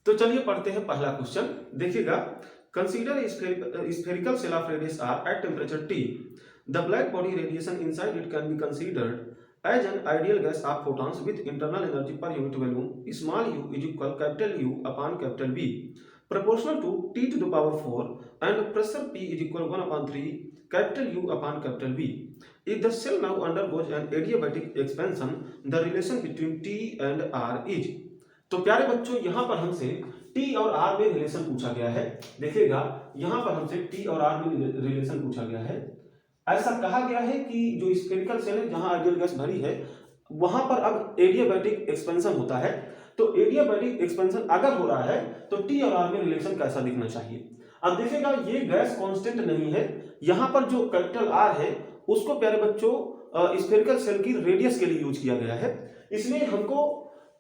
तो चलिए पढ़ते हैं पहला क्वेश्चन। देखिएगा, consider spherical shell of radius r at temperature T. The black body radiation inside it can be considered as an ideal gas of photons with internal energy per unit volume small u is equal capital U upon capital V proportional to T to the power 4 and pressure P is equal 1 upon 3 capital U upon capital V. If the cell now undergoes an adiabatic expansion, the relation between T and R is। तो प्यारे बच्चों, यहां पर हमसे T और R में relation पूछा गया है। देखिएगा, यहां पर हमसे T और R में रिलेशन पूछा गया है। ऐसा कहा गया है कि जो स्फेरिकल सेल है जहां आइडियल गैस भरी है वहां पर अब एडियाबैटिक एक्सपेंशन होता है। तो एडियाबैटिक एक्सपेंशन अगर हो रहा है तो T और R में रिलेशन कैसा दिखना चाहिए। अब देखिएगा, ये गैस कांस्टेंट नहीं है। यहां पर जो कैपिटल R है उसको प्यारे बच्चों स्फेरिकल सेल की रेडियस के लिए यूज किया गया है, इसलिए हमको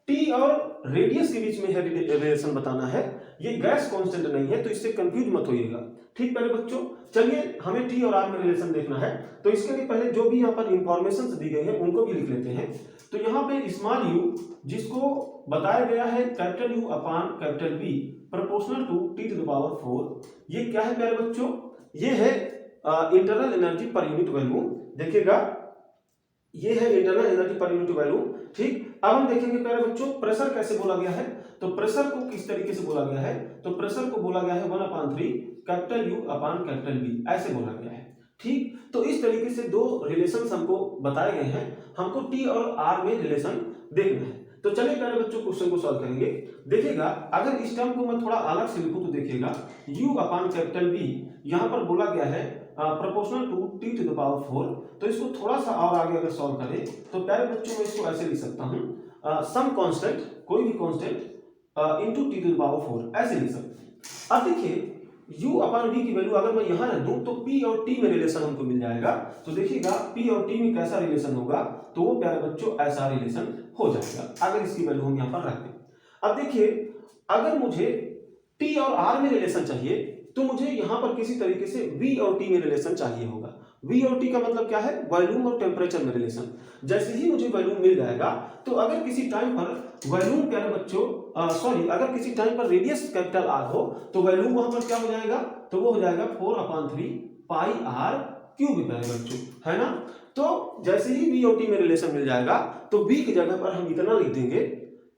T और रेडियस के बीच में है रिलेशन बताना है। ये गैस कांस्टेंट नहीं है, तो इससे कंफ्यूज मत होइएगा। ठीक प्यारे बच्चों, चलिए हमें T और R में रिलेशन देखना है। तो इसके लिए पहले जो भी यहाँ पर इंफॉर्मेशन दी गई है उनको भी लिख लेते हैं। तो यहाँ पे स्मॉल u जिसको बताया गया है capital U upon capital V proportional to T to the power 4, ये क्या है प्यारे बच्चों, ये है internal energy per unit value. देखिएगा, ये है internal energy per unit value. ठीक, अब हम देखेंगे प्यारे बच्चों प्रेशर कैसे बोला गया है। तो प्रेशर को किस तरीके से बोला गया है, तो प्रेशर को बोला गया है 1 अपान 3 capital U upon capital V, ऐसे बोला गया है। ठीक, तो इस तरीके से दो रिलेशंस हमको बताए गए हैं, हमको T और R में रिलेशन देखना है। तो चलिए प्यारे बच्चों क्वेश्चन को सॉल्व करेंगे। देखिएगा, अगर इस टर्म को मैं थोड़ा अलग से लिखूं तो देखिएगा U अपान कैपिटल V यहां पर बोला गया है proportional to T to the power 4। तो इसको थोड़ा सा और आगे अगर सॉल्व करें तो प्यारे बच्चों मैं इसको ऐसे लिख सकता हूं, सम कांस्टेंट, कोई भी constant into T to the power 4, ऐसे लिख सकते हैं। अब देखिए U अपान V की वैल्यू अगर मैं यहां रख दूं तो P और T में रिलेशन हमको मिल जाएगा। तो देखिएगा P और T में कैसा रिलेशन होगा, तो वो प्यारे बच्चों ऐसा रिलेशन हो जाएगा अगर इसकी वैल्यू हम यहां पर रख दें। अब देखिए, अगर मुझे T और R में रिलेशन चाहिए तो मुझे यहां पर किसी तरीके से V और T में रिलेशन चाहिए होगा। V और T का मतलब क्या है, वॉल्यूम और टेम्परेचर में रिलेशन। जैसे ही मुझे वॉल्यूम मिल जाएगा तो अगर किसी टाइम पर वॉल्यूम प्यारे बच्चों अगर किसी टाइम पर रेडियस कैपिटल R हो तो वॉल्यूम वहां पर क्या हो जाएगा, तो वो हो जाएगा 4 अपान 3 पाई R क्यूब प्यारे बच्चों, है ना। तो जैसे ही V और T में रिलेशन मिल जाएगा तो V की जगह पर हम इतना लिख देंगे।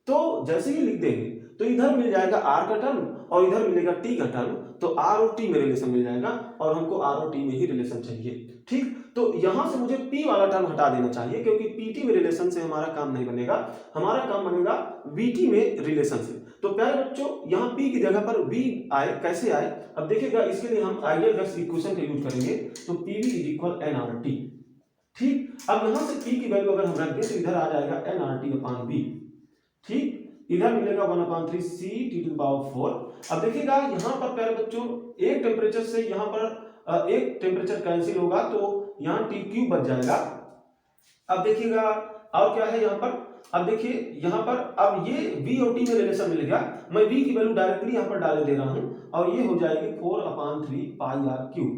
तो जैसे ही लिख देंगे तो इधर मिल जाएगा R का टर्म और इधर मिलेगा T का टर्म, तो R और T में रिलेशन मिल जाएगा और हमको R और T में ही रिलेशन चाहिए। ठीक, तो यहां से मुझे P वाला टर्म हटा देना चाहिए क्योंकि PT में रिलेशन से हमारा काम नहीं बनेगा, हमारा काम बनेगा VT में रिलेशन से। तो प्यारे बच्चों यहाँ P की जगह पर V आए, कैसे आए, अब देखिएगा इसके लिए हम आइडियल गैस इक्वेशन का यूज करेंगे। तो PV इज इक्वल nRT। ठीक, अब यहां से P की वैल्यू अगर हम रख दें तो इधर आ जाएगा nRT अपान V। ठीक, इधर मिलेगा 1 अपान 3 C T टू पावर 4। अब देखिएगा यहाँ पर प्यारे बच्चों एक टेम्परेचर से यहाँ पर एक टेम्परेचर कैंसिल होगा तो यहाँ T क्यूब बच जाएगा। अब देखिएगा और क्या है यहाँ पर, अब देखिए यहाँ पर अब ये V और T में रिलेशन मिल गया। मैं V की वैल्यू डायरेक्टली यहाँ पर डाले दे रहा हूँ और ये हो जाएगी 4 अपान 3 पाई R क्यूब।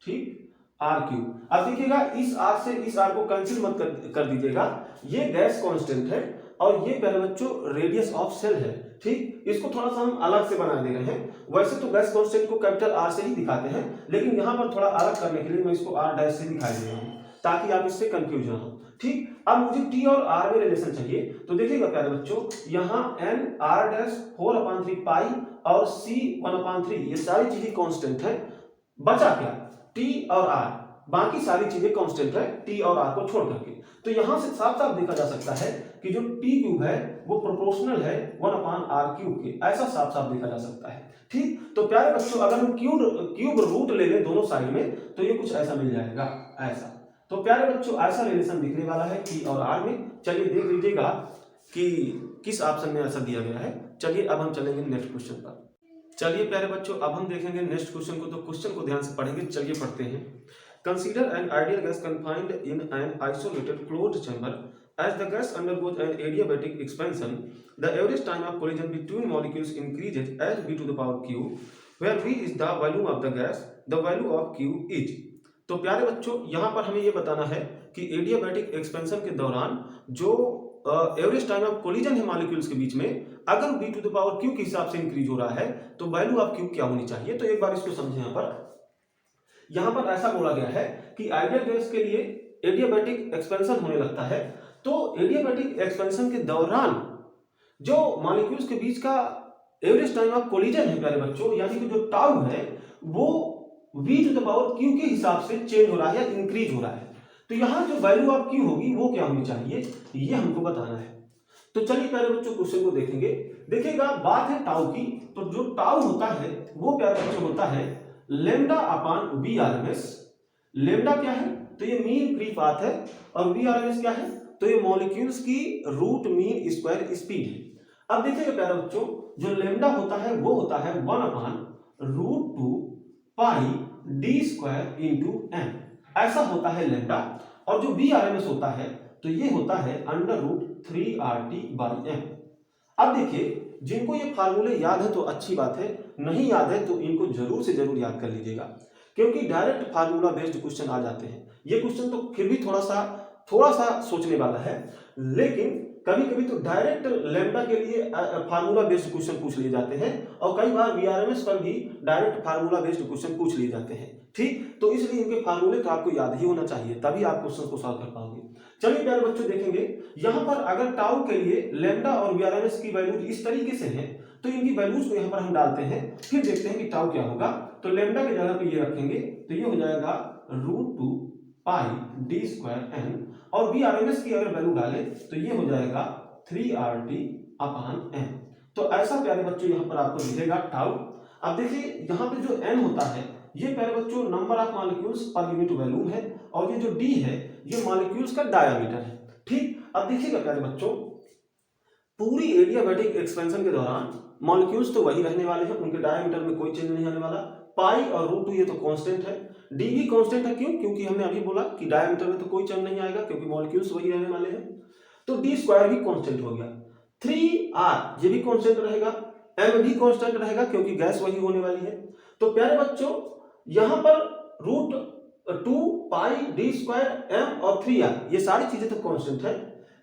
ठीक, R क्यूब। अब देखिएगा इस R से इस R को कैंसिल मत कर दीजिएगा, ये गैस कांस्टेंट है और ये प्यारे बच्चों रेडियस ऑफ सेल है। ठीक, इसको थोड़ा सा हम अलग से बना दे रहे हैं। वैसे तो गैस कांस्टेंट को कैपिटल R से ही दिखाते हैं, लेकिन यहाँ पर थोड़ा अलग करने के लिए मैं इसको R डैश से दिखाई दे रहा हूँ ताकि आप इससे कंफ्यूज ना हो। ठीक, अब मुझे T और R में रिलेशन चाहिए। तो देखिएगा प्यारे बच्चों यहाँ n R डैश 4 अपान 3 पाई और C 1 अपान 3 ये सारी चीजें कांस्टेंट है। बचा क्या, T और R, बाकी सारी चीजें कांस्टेंट है T और R को छोड़ करके। तो यहां से साफ साफ देखा जा सकता है कि जो T क्यूब है वो प्रोपोर्शनल है 1 अपान R क्यूब के, ऐसा साफ साफ देखा जा सकता है। ठीक, तो प्यारे बच्चों अगर हम क्यूब रूट ले लें दोनों साइड में तो ये कुछ ऐसा मिल जाएगा, ऐसा। तो प्यारे बच्चों ऐसा रिलेशन दिखने वाला है T और R में। चलिए देख लीजिएगा कि किस ऑप्शन में ऐसा दिया गया है। चलिए अब हम चलेंगे नेक्स्ट क्वेश्चन पर। चलिए प्यारे बच्चों अब हम देखेंगे नेक्स्ट क्वेश्चन को, तो क्वेश्चन को ध्यान से पढ़ेंगे। चलिए पढ़ते हैं। Consider an ideal gas confined in an isolated closed chamber. As the gas undergoes an adiabatic expansion, the average time of collision between molecules increases as V to the power q, where V is the volume of the gas, the value of q is। तो प्यारे बच्चों यहाँ पर हमें ये बताना है कि एडियाबैटिक एक्सपेंशन के दौरान जो एवरेज टाइम ऑफ कोलिजन है मॉलिक्यूल्स के बीच में, अगर v to the power q के हिसाब से इंक्रीज हो रहा है तो वैल्यू ऑफ q क्या होनी चाहिए। तो एक बार इसको समझें। यहां पर ऐसा बोला गया है कि आइडियल गैस के लिए एडियाबैटिक एक्सपेंशन होने लगता है, तो एडियाबैटिक एक्सपेंशन के दौरान जो मॉलिक्यूल्स के बीच का एवरेज टाइम ऑफ कोलिजन है प्यारे बच्चों, यानी कि जो टाउ है वो v to the power q के हिसाब से चेंज हो रहा है या इंक्रीज हो रहा है। तो यहां जो वैल्यू ऑफ q होगी वो क्या होनी चाहिए, ये हमको बताना है। तो चलिए प्यारे बच्चों क्वेश्चन को देखेंगे। देखिएगा बात है टाउ की, तो जो टाउ होता है वो प्यारे बच्चों होता है lambda upon V R M S. Lambda क्या है, तो ये मीन फ्री पाथ है, और वी आर एम एस क्या है, तो ये मॉलिक्यूल्स की रूट मीन स्क्वायर स्पीड है। अब देखिएगा प्यारे बच्चों, जो लेमडा होता है वो होता है 1/√2 पाई डी स्क्वायर इंटू एम, ऐसा होता है लेमडा। और जो वी आर एम एस होता है तो ये होता है √3RT/m। अब देखिए जिनको ये फार्मूले याद है तो अच्छी बात है, नहीं याद है तो इनको जरूर से जरूर याद कर लीजिएगा, क्योंकि डायरेक्ट फार्मूला बेस्ड क्वेश्चन आ जाते हैं। ये क्वेश्चन तो फिर भी थोड़ा सा सोचने वाला है, लेकिन कभी कभी तो डायरेक्ट लैम्डा के लिए फार्मूला बेस्ड क्वेश्चन पूछ लिए जाते हैं, और कई बार वीआरएमएस पर भी डायरेक्ट फार्मूला बेस्ड क्वेश्चन पूछ लिए जाते हैं। ठीक, तो इसलिए इनके फार्मूले तो आपको याद ही होना चाहिए, तभी आप क्वेश्चन को सॉल्व कर पाओगे। चलिए प्यारे बच्चों देखेंगे, यहाँ पर अगर टाउ के लिए लैम्डा और वीआरएमएस की वैल्यूज इस तरीके से है तो इनकी वैल्यूज को यहाँ पर हम डालते हैं, फिर देखते हैं कि टाउ क्या होगा। तो लैम्डा की जगह पे ये रखेंगे तो ये हो जाएगा √2 पाई डी स्क्वायर एन, और वीआरएमएस की अगर वैल्यू डालें तो ये हो जाएगा 3RT/m। तो ऐसा प्यारे बच्चों यहाँ पर आपको दिखेगा टाउ। अब देखिए यहाँ पे जो n होता है ये प्यारे बच्चों number of molecules per unit volume है, और ये जो d है ये मॉलिक्यूल्स का डायमीटर है। ठीक, अब देखिएगा प्यारे बच्चों, पूरी एडियाबैटिक एक्सपेंशन के दौरान मॉलिक्यूल्स तो वही रहने वाले हैं, उनके डायमीटर में कोई चेंज नहीं आने वाला। पाई और √2 ये तो कांस्टेंट है, डी भी कांस्टेंट है। क्यों? क्योंकि हमने अभी बोला कि डायमीटर में तो कोई चेंज नहीं आएगा क्योंकि मॉलिक्यूल्स वही रहने वाले हैं। तो डी स्क्वायर भी कांस्टेंट हो गया, 3R ये भी कांस्टेंट रहेगा, m भी कांस्टेंट रहेगा क्योंकि गैस वही होने वाली है। तो प्यारे बच्चों यहाँ पर √2 पाई डी स्क्वायर m और 3R ये सारी चीजें तो कांस्टेंट है,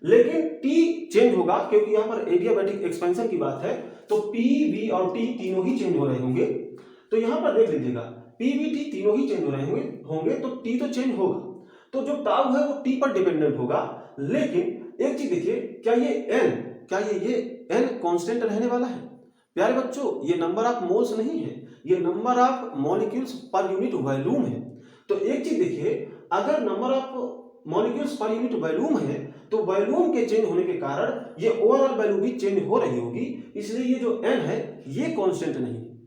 लेकिन T चेंज होगा क्योंकि यहाँ पर एडियाबैटिक एक्सपेंशन की बात है, तो P, V और T तीनों ही चेंज हो रहे होंगे। तो यहाँ पर देख लीजिएगा P, V, T तीनों ही चेंज हो रहे होंगे, तो T तो चेंज होगा, तो जो टाउ है वो T पर डिपेंडेंट होगा। लेकिन एक चीज देखिए, क्या ये n कांस्टेंट रहने वाला है? प्यारे बच्चों ये नंबर ऑफ मोल्स नहीं है, ये number of molecules per unit volume है। तो एक चीज देखिए, अगर number of molecules per unit volume है तो वॉल्यूम के चेंज होने के कारण ये ओवरऑल वैल्यू भी चेंज हो रही होगी, इसलिए ये जो n है ये कांस्टेंट नहीं है,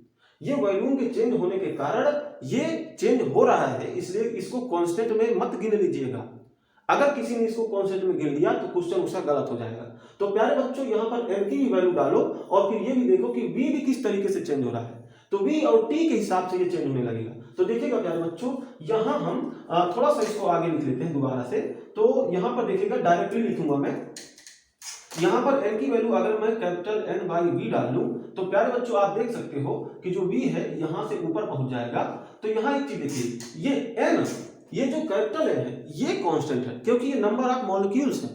ये वॉल्यूम के चेंज होने के कारण ये चेंज हो रहा है, इसलिए इसको कांस्टेंट में मत गिन लीजिएगा। अगर किसी ने इसको कांस्टेंट में गिन लिया तो क्वेश्चन उसका गलत हो जाएगा। तो प्यारे बच्चों यहाँ पर n की भी वैल्यू डालो, और फिर ये भी देखो कि v भी किस तरीके से चेंज हो रहा है, तो v और t के हिसाब से ये चेंज होने लगेगा। तो देखिएगा प्यारे बच्चों, यहाँ हम थोड़ा सा इसको आगे लिख लेते हैं दोबारा से। तो यहाँ पर देखिएगा डायरेक्टली लिखूंगा मैं, यहाँ पर n की वैल्यू अगर मैं कैपिटल N/V डाल लूं तो प्यारे बच्चों आप देख सकते हो कि जो v है यहाँ से ऊपर पहुंच जाएगा। तो यहाँ एक चीज देखिए, ये n, ये जो कैपिटल N है ये कांस्टेंट है क्योंकि ये नंबर ऑफ मॉलिक्यूल्स है,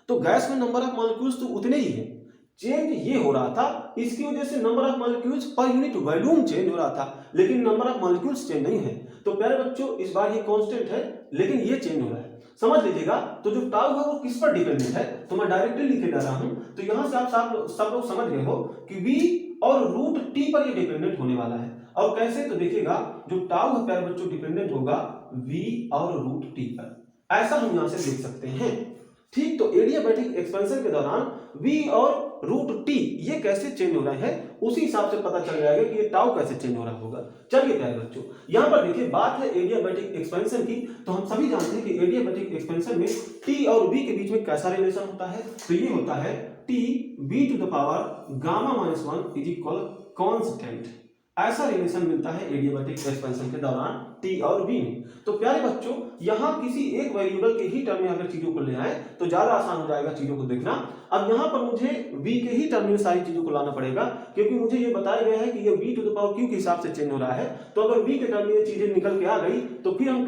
तो गैस में नंबर ऑफ मॉलिक्यूल्स तो उतने ही है। चेंज ये हो रहा था, इसकी वजह से number of molecules per unit volume change हो रहा था, लेकिन नंबर ऑफ मॉलिक्यूल्स चेंज नहीं है। तो प्यारे बच्चों इस बार ये कांस्टेंट है लेकिन ये चेंज हो रहा है, समझ लीजिएगा। तो जो टाउ है वो किस पर डिपेंडेंट है, तो मैं डायरेक्टली लिखे जा रहा हूं। तो यहां से आप सब लोग समझ गए हो कि v और √t पर ये डिपेंडेंट होने वाला है। और कैसे, तो देखिएगा जो टाउ है प्यारे बच्चों डिपेंडेंट होगा v और √t पर, ऐसा हम यहां से देख सकते हैं। ठीक, तो एडियाबैटिक एक्सपेंशन के दौरान v और √t ये कैसे चेंज हो रहे हैं उसी हिसाब से पता चल जाएगा कि ये टाउ कैसे चेंज हो रहा होगा। चलिए प्यारे बच्चों, यहाँ पर देखिए बात है एडियाबैटिक एक्सपेंशन की, तो हम सभी जानते हैं कि एडियाबैटिक एक्सपेंशन में t और v के बीच में कैसा रिलेशन होता है, तो ये होता है t v⁴ (γ-1) = कांस्टेंट। ऐसा रिलेशन मिलता है एडियाबैटिक एक्सपेंशन के दौरान t और v में। तो प्यारे बच्चों यहाँ किसी एक वेरिएबल के ही टर्म में अगर चीजों को ले आए तो ज्यादा आसान हो जाएगा चीजों को देखना। अब यहाँ पर मुझे v के ही टर्म में सारी चीजों को लाना पड़ेगा, क्योंकि मुझे ये बताया गया है कि ये v⁴ q के हिसाब से चेंज हो रहा है। तो अगर v के टर्म में ये चीजें निकल के आ गई तो फिर हम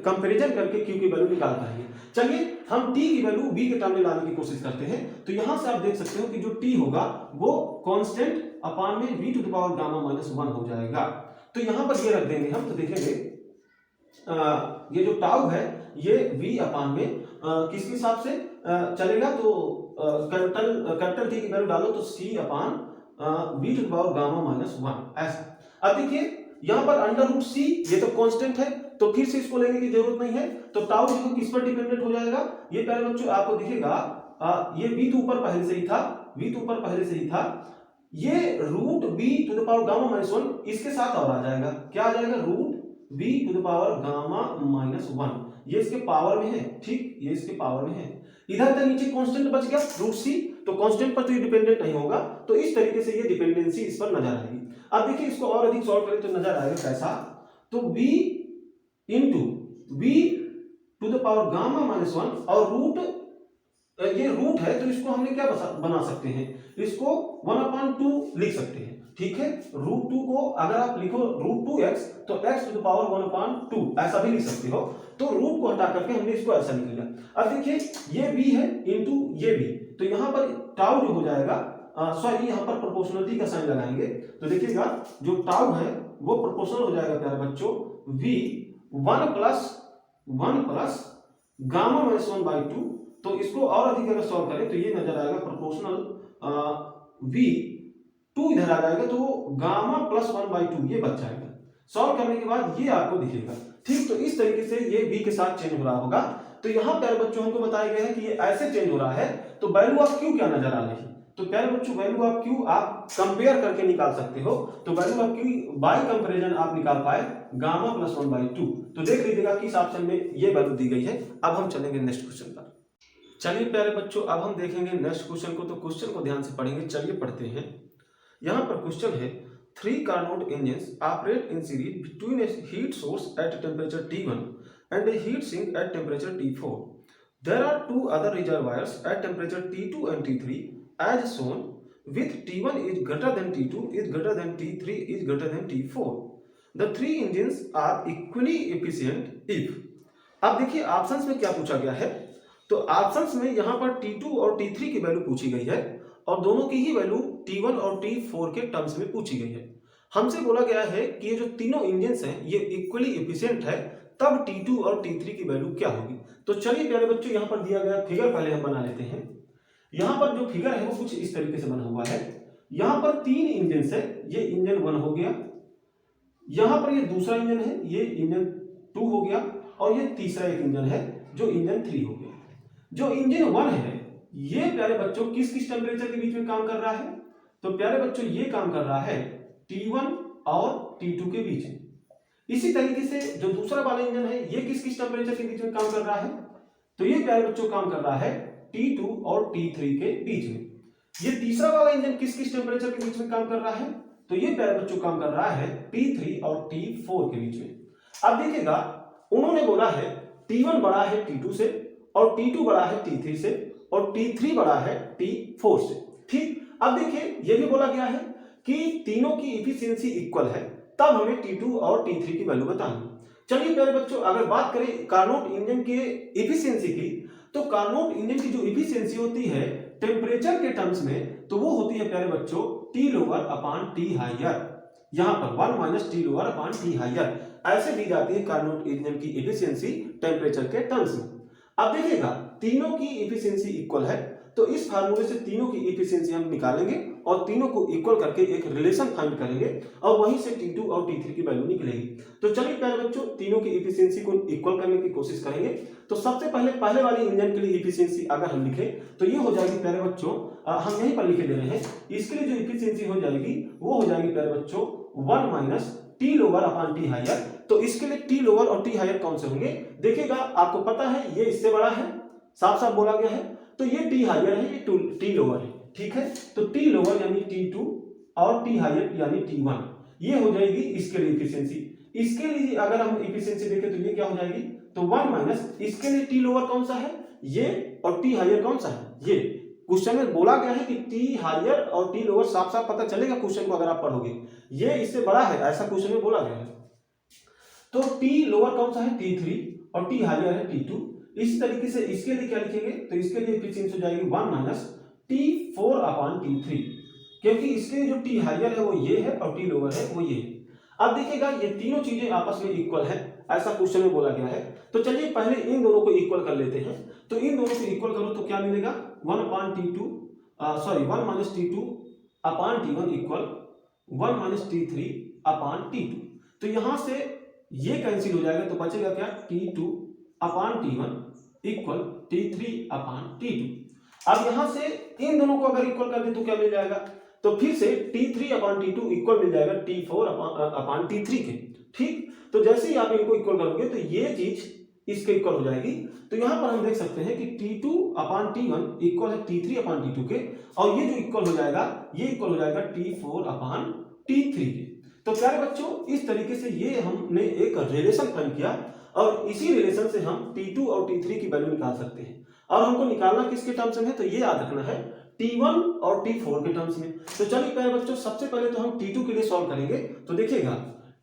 कंपेरिजन करके q की वैल्यू निकाल पाएंगे। चलिए हम t की वैल्यू b के टर्म में लाने की कोशिश करते हैं। तो यहां से आप देख सकते हो कि जो t होगा वो कांस्टेंट अपान में v to the power gamma minus 1 हो जाएगा। तो यहां पर ये रख देंगे हम, तो देखेंगे ये जो टाउ है ये v अपान में किसके हिसाब से चलेगा, तो कैपिटल t की वैल्यू डालो तो c upon v to the power gamma minus 1 ऐसा। अब देखिए यहां पर अंडर रूट c ये तो कांस्टेंट है, तो फिर से इसको लेने की जरूरत नहीं है। तो टाउ जो किस पर डिपेंडेंट हो जाएगा, ये प्यारे बच्चों आपको दिखेगा ये v तो ऊपर पहले से ही था, v तो ऊपर पहले से ही था, ये root v to the power gamma minus 1 इसके साथ और आ जाएगा, क्या आ जाएगा, root v to the power gamma minus 1, ये इसके पावर में है, ठीक, ये इसके पावर में है। इधर तक नीचे कांस्टेंट बच गया रूट c, तो कांस्टेंट पर तो ये डिपेंडेंट नहीं होगा, तो इस तरीके से ये डिपेंडेंसी इस पर नजर आएगी। अब देखिए इसको और अधिक सॉल्व करें तो नजर आएगा कैसा, तो v into v to the power gamma minus 1 और रूट, ये रूट है तो इसको हमने क्या बना सकते हैं, इसको 1/2 लिख सकते हैं, ठीक है। रूट 2 को अगर आप लिखो रूट 2x तो x टू द पावर 1/2 ऐसा भी लिख सकते हो, तो रूट को हटा करके हमने इसको ऐसा लिख लिया। अब देखिए ये v है इंटू ये v, तो यहाँ पर टाउ जो हो जाएगा, सॉरी यहाँ पर प्रोपोर्शनलिटी का साइन लगाएंगे, तो देखिएगा जो टाउ है वो प्रोपोर्शनल हो जाएगा प्यारे बच्चों v 1 प्लस गामा माइनस 1/2, तो इसको और अधिक अगर सॉल्व करें तो ये नजर आएगा प्रोपोर्शनल v 2 इधर आ जाएगा, तो गामा प्लस 1/2 ये बच जाएगा। सॉल्व करने के बाद ये आपको दिखेगा, ठीक। तो इस तरीके से ये v के साथ चेंज हो रहा होगा। तो यहाँ प्यारे बच्चों हमको बताया गया है कि ये ऐसे चेंज हो रहा है, तो वैल्यू ऑफ q क्या नजर आ रही है, तो प्यारे बच्चों वैल्यू ऑफ q आप कंपेयर करके निकाल सकते हो, तो value of q bye comparison आप निकाल पाए गामा प्लस 1/2, तो देख लीजिएगा किस ऑप्शन में ये वैल्यू दी गई है। अब हम चलेंगे नेक्स्ट क्वेश्चन पर। चलिए प्यारे बच्चों अब हम देखेंगे नेक्स्ट क्वेश्चन को, तो क्वेश्चन को ध्यान से पढ़ेंगे। चलिए पढ़ते हैं। यहाँ पर क्वेश्चन है 3 Carnot engines operate in series between a heat source at temperature T1 and a heat sink at temperature T4. There are 2 other reservoirs at temperature T2 and T3 as shown, with T1 is greater than T2 is greater than T3 is greater than T4. The 3 engines are equally efficient if। अब देखिए options में क्या पूछा गया है, तो options में यहाँ पर T2 और T3 की वैल्यू पूछी गई है और दोनों की ही वैल्यू T1 और T4 के टर्म्स में पूछी गई है। हमसे बोला गया है कि ये जो तीनों इंजन्स हैं ये इक्वली एफिशिएंट है, तब T2 और T3 की वैल्यू क्या होगी। तो चलिए प्यारे बच्चों यहाँ पर दिया गया फिगर पहले हम बना लेते हैं। यहाँ पर जो फिगर है वो कुछ इस तरीके से बना हुआ है। यहाँ पर 3 इंजन्स है, ये इंजन 1 हो गया, यहाँ पर ये दूसरा इंजन है, ये इंजन 2 हो गया, और ये तीसरा एक इंजन है जो इंजन 3 हो गया। जो इंजन 1 है ये प्यारे बच्चों किस किस टेम्परेचर के बीच में काम कर रहा है, तो प्यारे बच्चों ये काम कर रहा है T1 और T2 के बीच में। इसी तरीके से जो दूसरा वाला इंजन है ये किस किस टेम्परेचर के बीच में काम कर रहा है, तो ये प्यारे बच्चों काम कर रहा है T2 और T3 के बीच में। ये तीसरा वाला इंजन किस किस टेम्परेचर के बीच में काम कर रहा है, तो ये प्यारे बच्चों काम कर रहा है T3 और T4 के बीच में। अब देखिएगा उन्होंने बोला है T1 बड़ा है T2 से, और T2 बड़ा है T3 से, और T3 बड़ा है T4 से, ठीक। अब देखिए ये भी बोला गया है कि तीनों की इफिशियंसी इक्वल है, तब हमें T2 और T3 की वैल्यू बतानी। चलिए प्यारे बच्चों अगर बात करें कार्नोट इंजन के इफिशियंसी की, तो कार्नोट इंजन की जो इफिशियंसी होती है टेम्परेचर के टर्म्स में, तो वो होती है प्यारे बच्चों T लोअर अपान T हायर, यहाँ पर 1 माइनस T लोअर अपान T हायर, ऐसे दी जाती है कार्नोट इंजन की इफिशियंसी टेम्परेचर के टर्म्स में। अब देखिएगा तीनों की इफिशियंसी इक्वल है, तो इस फार्मूले से तीनों की इफिशियंसी हम निकालेंगे और तीनों को इक्वल करके एक रिलेशन फाइंड करेंगे और वहीं से T2 और T3 की वैल्यू निकलेगी। तो चलिए प्यारे बच्चों तीनों की इफिशियंसी को इक्वल करने की कोशिश करेंगे। तो सबसे पहले वाले इंजन के लिए इफिशियंसी अगर हम लिखें तो ये हो जाएगी प्यारे बच्चों, हम यहीं पर लिखे दे रहे हैं, इसके लिए जो इफिशियंसी हो जाएगी वो हो जाएगी प्यारे बच्चों 1 माइनस T लोअर अपान T हायर। तो इसके लिए T लोअर और T हायर कौन से होंगे, देखिएगा आपको पता है ये इससे बड़ा है, साफ साफ बोला गया है, तो ये T हायर है, ये T लोअर है, ठीक है। तो T लोअर यानी T2 और T हायर यानी T1, ये हो जाएगी इसके लिए इफिशियंसी। इसके लिए अगर हम इफिशियंसी देखें तो ये क्या हो जाएगी, तो 1 माइनस इसके लिए T लोअर कौन सा है ये, और T हायर कौन सा है ये। क्वेश्चन में बोला गया है कि T हायर और T लोअर साफ साफ पता चलेगा क्वेश्चन को अगर आप पढ़ोगे, ये इससे बड़ा है ऐसा क्वेश्चन में बोला गया है। तो T लोअर कौन सा है T3 और T हायर है T2, इस तरीके से इसके लिए क्या लिखेंगे, तो इसके लिए एफिशिएंसी हो जाएगी 1 माइनस T4 अपॉन T3, क्योंकि इसके जो T हायर है वो ये है और T लोअर है वो ये है। अब देखिएगा ये तीनों चीजें आपस में इक्वल है, ऐसा क्वेश्चन में बोला गया है। तो चलिए पहले इन दोनों को इक्वल कर लेते हैं। तो इन दोनों को इक्वल करो तो क्या मिलेगा, 1 upon T2 1 minus T2 upon T1 equal 1 minus T3 upon T2। तो यहां से ये कैंसिल हो जाएगा, तो बचेगा क्या, T2 upon T1 equal T3 upon T2। अब यहां से इन दोनों को अगर इक्वल कर दे तो क्या मिल जाएगा, तो फिर से T3 अपॉन T2 इक्वल मिल जाएगा T4 अपॉन T3 के। ठीक, तो जैसे ही आप इनको इक्वल करोगे तो ये चीज इसके इक्वल हो जाएगी। तो यहां पर हम देख सकते हैं कि T2 अपॉन T1 इक्वल है T3 अपॉन T2 के, और ये जो इक्वल हो जाएगा ये इक्वल हो जाएगा T4 अपॉन T3 के। तो प्यारे बच्चों इस तरीके से ये हमने एक रिलेशन फाइंड किया, और इसी रिलेशन से हम T2 और T3 की वैल्यू निकाल सकते हैं। और हमको निकालना किसके टर्म्स में है, तो ये याद रखना है T1 और T4 के टर्म्स में। तो चलिए प्यारे बच्चों सबसे पहले तो हम T2 के लिए सॉल्व करेंगे। तो देखिएगा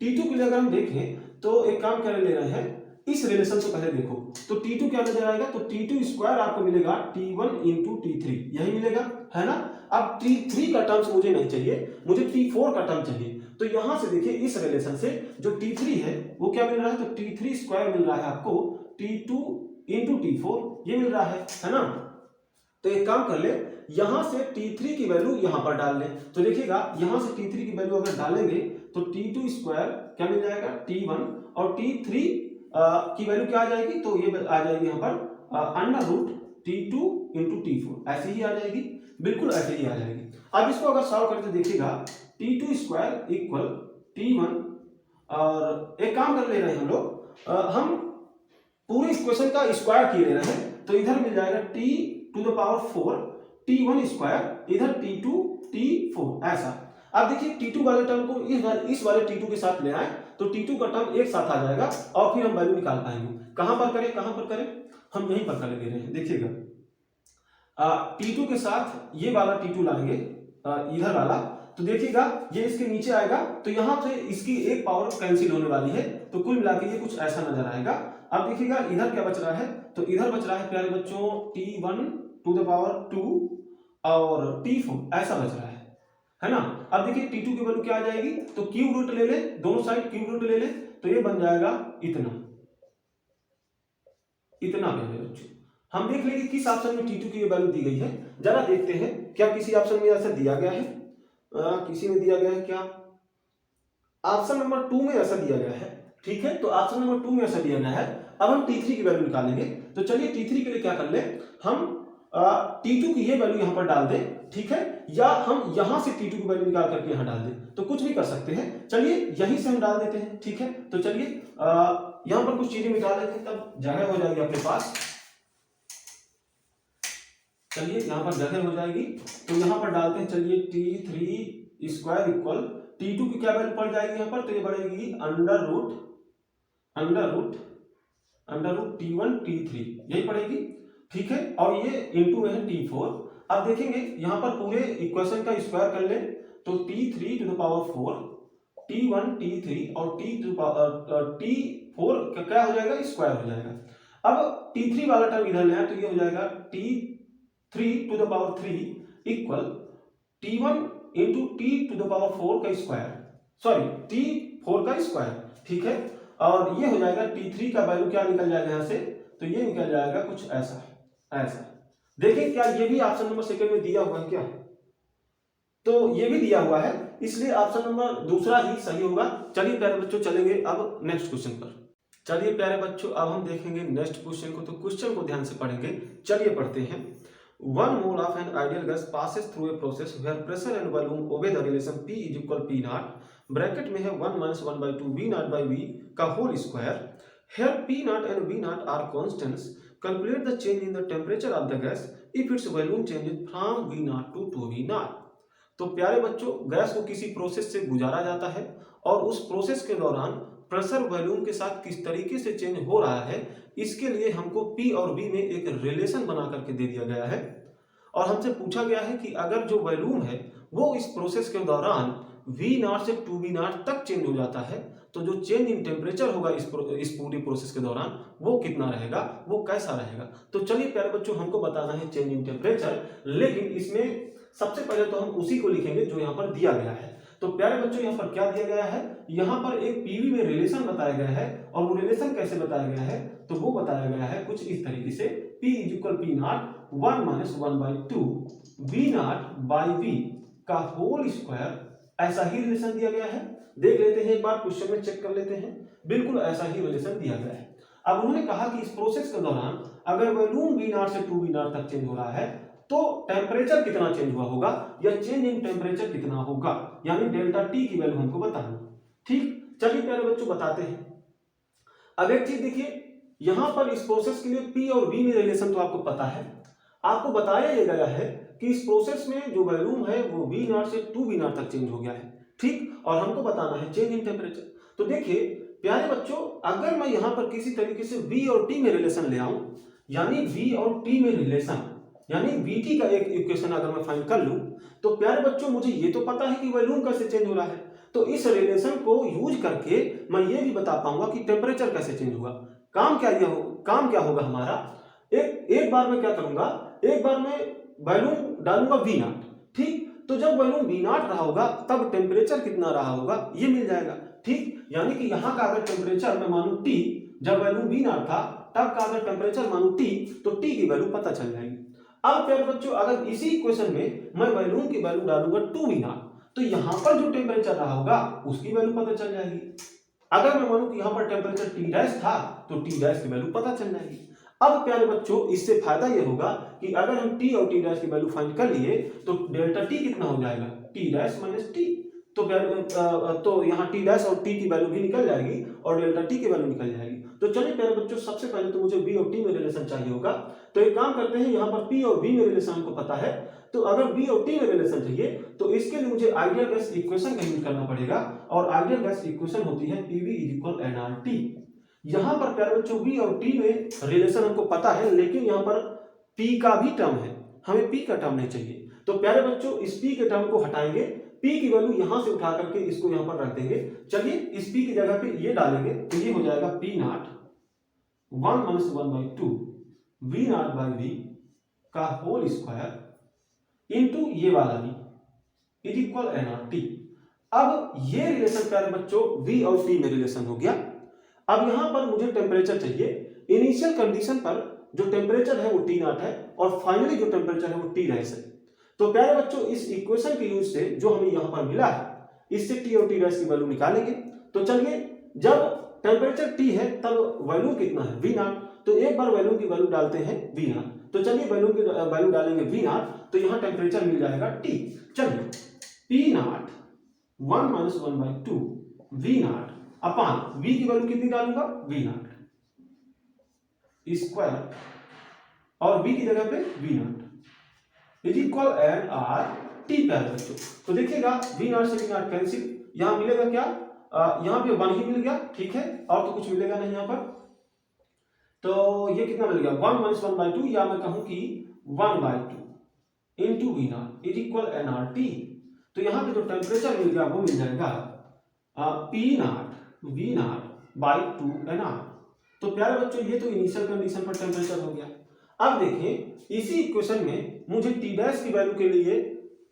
T2 के लिए अगर हम देखें तो एक काम क्या ले रहे हैं, इस रिलेशन से पहले देखो तो T2 क्या नजर आएगा, तो T2 स्क्वायर आपको मिलेगा T1 इंटू T3, यही मिलेगा, है ना। अब T3 का टर्म्स मुझे नहीं चाहिए, मुझे T4 का टर्म चाहिए। तो यहां से देखिए इस रिलेशन से जो T3 है वो क्या मिल रहा है, तो T3 स्क्वायर मिल रहा है आपको T2 इंटू T4, ये मिल रहा है ना। तो एक काम कर ले, यहां से T3 की वैल्यू यहां पर डाल ले। तो देखिएगा यहां से T3 की वैल्यू अगर डालेंगे तो T2 स्क्वायर क्या मिल जाएगा T1, और T3 की वैल्यू क्या आ जाएगी, तो ये आ जाएगी यहाँ पर under root T2 into T4, ऐसे ही आ जाएगी, बिल्कुल ऐसे ही आ जाएगी। अब इसको अगर सॉल्व करके देखिएगा T2 स्क्वायर इक्वल T1, और एक काम कर ले रहे हैं हम लोग, हम पूरे इक्वेशन का स्क्वायर किए ले रहे हैं। तो इधर मिल जाएगा T to the power 4 T1 square, इधर T2 T4 ऐसा। अब देखिए T2 वाले टर्म को इस वाले T2 के साथ ले आए तो T2 का टर्म एक साथ आ जाएगा, और फिर हम वैल्यू निकाल पाएंगे। कहां पर करें, कहां पर करें, हम यहीं पर कर ले रहे हैं। देखिएगा T2 के साथ ये वाला T2 लाएंगे इधर वाला, तो देखिएगा ये इसके नीचे आएगा, तो यहां से इसकी एक पावर कैंसिल होने वाली है, तो कुल मिला के ये कुछ ऐसा नजर आएगा। अब देखिएगा इधर क्या बच रहा है, तो इधर बच रहा है प्यारे बच्चों T1 टू द पावर 2 और T4 ऐसा बच रहा है ना। अब देखिए T2 की वैल्यू क्या आ जाएगी, तो क्यूब रूट ले ले, दोनों साइड क्यूब रूट ले ले, तो ये बन जाएगा इतना प्यारे बच्चों। हम देख लेंगे किस ऑप्शन में T2 की वैल्यू दी गई है, जरा देखते हैं क्या किसी ऑप्शन में ऐसा दिया गया है, किसी में दिया गया है क्या, ऑप्शन नंबर 2 में ऐसा दिया गया है। ठीक है, तो ऑप्शन नंबर 2 में ऐसा दिया गया है। अब हम T3 की वैल्यू निकालेंगे। तो चलिए T3 के लिए क्या कर ले, हम T2 की ये वैल्यू यहां पर डाल दें, ठीक है, या हम यहां से T2 की वैल्यू निकाल करके यहां डाल दें, तो कुछ भी कर सकते हैं। चलिए यहीं से हम डाल देते हैं, ठीक है। तो चलिए यहां पर कुछ चीजें मिटा लेते हैं, तब जगह हो जाएगी अपने पास। चलिए यहां पर जगह हो जाएगी, तो यहां पर डालते हैं। चलिए T3 स्क्वायर इक्वल T2 की क्या वैल्यू पड़ जाएगी यहां पर, तो ये बढ़ेगी अंडर रूट T1 T3, यही पड़ेगी, ठीक है, और ये इंटू में है T4। अब देखेंगे यहां पर पूरे इक्वेशन का स्क्वायर कर ले, तो T3 to the power 4 T1 T3 और T4 क्या हो जाएगा, स्क्वायर हो जाएगा। अब T3 वाला टर्म इधर ले आए तो ये हो जाएगा T3 to the power 3 equal T1 into T to the power 4 का स्क्वायर, सॉरी T4 का स्क्वायर, ठीक है। और ये हो जाएगा T3 का वैल्यू क्या निकल जाएगा यहां से, तो ये निकल जाएगा कुछ ऐसा। देखिए क्या ये भी ऑप्शन नंबर सेकंड में दिया हुआ है क्या, तो ये भी दिया हुआ है, इसलिए ऑप्शन नंबर दूसरा ही सही होगा। चलिए प्यारे बच्चों चलेंगे अब नेक्स्ट क्वेश्चन पर। चलिए प्यारे बच्चों अब हम देखेंगे नेक्स्ट क्वेश्चन को, तो क्वेश्चन को ध्यान से पढ़ेंगे। चलिए पढ़ते हैं। 1 mole of an ideal gas passes through a process where pressure and volume obey the relation P is equal P naught, bracket में है 1 minus 1/2 V naught by V का whole square. Here P naught and V naught are constants. Calculate the change in the temperature of the gas if its volume changes from V naught to 2V naught. तो प्यारे बच्चों gas को किसी process से गुजारा जाता है, और उस प्रोसेस के दौरान प्रेशर वॉल्यूम के साथ किस तरीके से चेंज हो रहा है, इसके लिए हमको P और V में एक रिलेशन बना करके दे दिया गया है। और हमसे पूछा गया है कि अगर जो वॉल्यूम है वो इस प्रोसेस के दौरान वी नॉट से टू वी नॉट तक चेंज हो जाता है तो जो चेंज इन टेम्परेचर होगा इस पूरी प्रोसेस के दौरान वो कितना रहेगा, वो कैसा रहेगा। तो चलिए प्यारे बच्चों, हमको बताना है चेंज इन टेम्परेचर, लेकिन इसमें सबसे पहले तो हम उसी को लिखेंगे जो यहाँ पर दिया गया है। तो प्यारे बच्चों यहाँ पर क्या दिया गया है, यहाँ पर एक पीवी में रिलेशन बताया गया है, और वो रिलेशन कैसे बताया गया है, तो वो बताया गया है कुछ इस तरीके से, P equal P naught 1 minus 1/2 V naught by V का होल स्क्वायर। ऐसा ही रिलेशन दिया गया है, देख लेते हैं एक बार, क्वेश्चन में चेक कर लेते हैं, बिल्कुल ऐसा ही रिलेशन दिया गया है। अब उन्होंने कहा कि इस प्रोसेस के दौरान अगर वॉल्यूम वी नॉट से टू वी नॉट तक चेंज हो रहा है तो टेम्परेचर कितना चेंज हुआ होगा, या चेंज इन टेम्परेचर कितना होगा, यानी डेल्टा टी की वैल्यू हमको बतानी। ठीक, चलिए प्यारे बच्चों बताते हैं। अब एक चीज देखिए, यहां पर इस प्रोसेस के लिए पी और वी में रिलेशन तो आपको पता है, आपको बताया गया है कि इस प्रोसेस में जो वॉल्यूम है वो वी नॉट से टू वी नॉट तक चेंज हो गया है। ठीक, और हमको बताना है चेंज इन टेम्परेचर। तो देखिए प्यारे बच्चों, अगर मैं यहां पर किसी तरीके से वी और टी में रिलेशन ले आऊं, यानी वी और टी में रिलेशन, यानी वीटी का एक इक्वेशन अगर मैं फाइंड कर लूं, तो प्यारे बच्चों मुझे ये तो पता है कि वॉल्यूम कैसे चेंज हो रहा है, तो इस रिलेशन को यूज करके मैं ये भी बता पाऊंगा कि टेम्परेचर कैसे चेंज होगा। काम क्या होगा हमारा, एक बार मैं क्या करूंगा, एक बार मैं वॉल्यूम डालूंगा वी नॉट। ठीक, तो जब वॉल्यूम वी नॉट रहा होगा तब टेम्परेचर कितना रहा होगा ये मिल जाएगा। ठीक, यानी कि यहाँ का अगर टेम्परेचर मैं मानू टी, जब वॉल्यूम वी नॉट था तब का अगर टेम्परेचर मानू टी, तो टी की वैल्यू पता चल जाएगी। अब प्यारे बच्चों, अगर इसी इक्वेशन में मैं वॉल्यूम की वैल्यू डालूंगा टू वी नॉट, तो यहां पर जो टेम्परेचर रहा होगा उसकी वैल्यू पता चल जाएगी। अगर मैं मानूं कि यहां पर टेम्परेचर टी डैश था तो टी डैश की वैल्यू पता चल जाएगी। अब प्यारे बच्चों, इससे फायदा यह होगा कि अगर हम टी और टी डैश की वैल्यू फाइंड कर लिए तो डेल्टा टी कितना हो जाएगा, टी डैश माइनस टी, तो यहाँ टी डैश और टी की वैल्यू भी निकल जाएगी और डेल्टा टी की वैल्यू निकल जाएगी। तो चलिए प्यारे बच्चों, सबसे पहले तो मुझे बी और टी में रिलेशन चाहिए होगा, तो एक काम करते हैं, यहाँ पर पी और बी में रिलेशन हमको पता है, तो अगर बी और टी में रिलेशन चाहिए तो इसके लिए मुझे आइडियल गैस इक्वेशन का यूज करना पड़ेगा, और आइडियल गैस इक्वेशन होती है पीवी इक्वल एनआरटी। यहाँ पर प्यारे बच्चों बी और टी में रिलेशन हमको पता है, लेकिन यहाँ पर पी का भी टर्म है, हमें पी का टर्म नहीं चाहिए। तो प्यारे बच्चों, इस पी के टर्म को हटाएंगे, पी की वैल्यू यहां से उठा करके इसको यहां पर रख देंगे। चलिए इस पी की जगह पे ये डालेंगे तो ये हो जाएगा P naught 1 minus 1/2 V naught by V का होल स्क्वायर इंटू ये वाला वी इज इक्वल एनआरटी। अब ये रिलेशन प्यारे बच्चों वी और टी में रिलेशन हो गया। अब यहां पर मुझे टेम्परेचर चाहिए। इनिशियल कंडीशन पर जो टेम्परेचर है वो टी नॉट है और फाइनली जो टेम्परेचर है वो टी डैश है। तो प्यारे बच्चों, इस इक्वेशन के यूज से जो हमें यहां पर मिला है, इससे टी और टी डैश की वैल्यू निकालेंगे। तो चलिए, जब टेम्परेचर टी है तब वैल्यू कितना है, वी नॉट, तो एक बार वैल्यू की वैल्यू डालते हैं वी नॉट। तो चलिए वैल्यू की वैल्यू डालेंगे वी नॉट, तो यहां टेम्परेचर मिल जाएगा टी। चलिए P naught 1 minus 1/2 V naught upon V की वैल्यू कितनी डालूंगा, वी नॉट स्क्वायर और वी की जगह पे V naught is equal N R T प्यारे बच्चों। तो देखिएगा वी नॉट से वी नॉट कैंसिल, यहां मिलेगा क्या, यहां पे 1 ही मिल गया, ठीक है, और तो कुछ मिलेगा नहीं यहां पर। तो ये कितना मिल गया, 1 माइनस 1/2, या मैं कहूं कि 1/2 into V naught is equal N R T. तो यहां पे जो टेम्परेचर मिल गया वो मिल जाएगा P naught V naught by 2 N R. तो प्यारे बच्चों, ये तो इनिशियल कंडीशन पर टेम्परेचर हो गया। अब देखिए इसी इक्वेशन में मुझे टी डैश की वैल्यू के लिए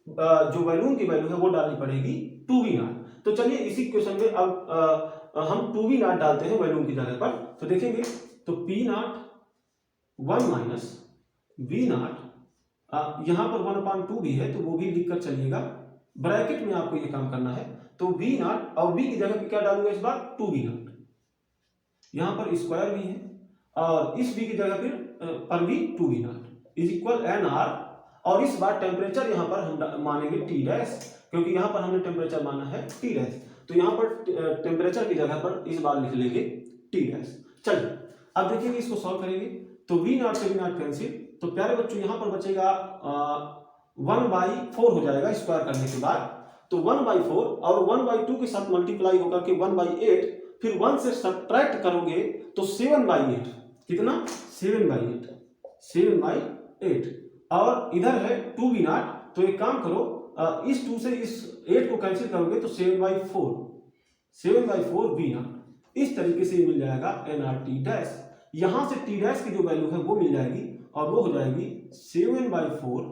जो वॉल्यूम की वैल्यू है वो डालनी पड़ेगी 2v नॉट। तो चलिए इसी इक्वेशन में अब हम 2v नॉट डालते हैं वॉल्यूम की जगह पर। तो देखेंगे तो p not 1 minus v not, यहां पर 1/2 भी है तो वो भी लिखकर चलिएगा, ब्रैकेट में आपको ये काम करना है। तो v नॉट और v की जगह पे क्या डालूंगा इस बार, 2v नॉट, यहां पर स्क्वायर भी है और इस v की जगह पर भी 2v naught is equal N R, और इस बार टेम्परेचर यहां पर हम मानेंगे टी डैश, क्योंकि यहां पर हमने टेम्परेचर माना है टी डैश, तो यहां पर टेम्परेचर की जगह पर इस बार लिख लेंगे टी डैश। चलिए अब देखेंगे इसको सॉल्व करेंगे। तो वी नॉट से वी नॉट कैंसिल, तो प्यारे बच्चों यहां पर बचेगा 1/4 हो जाएगा स्क्वायर करने के बाद। तो 1/4 और 1/2 के साथ मल्टीप्लाई होकर के 1/8, फिर 1 से सब्ट्रैक्ट करोगे तो 7/8, कितना 7/8 और इधर है 2v नॉट। तो एक काम करो इस 2 से इस 8 को कैंसिल करोगे तो 7/4 वी नॉट इस तरीके से मिल जाएगा nRT डैश। यहां से टी डैश की जो वैल्यू है वो मिल जाएगी और वो हो जाएगी 7/4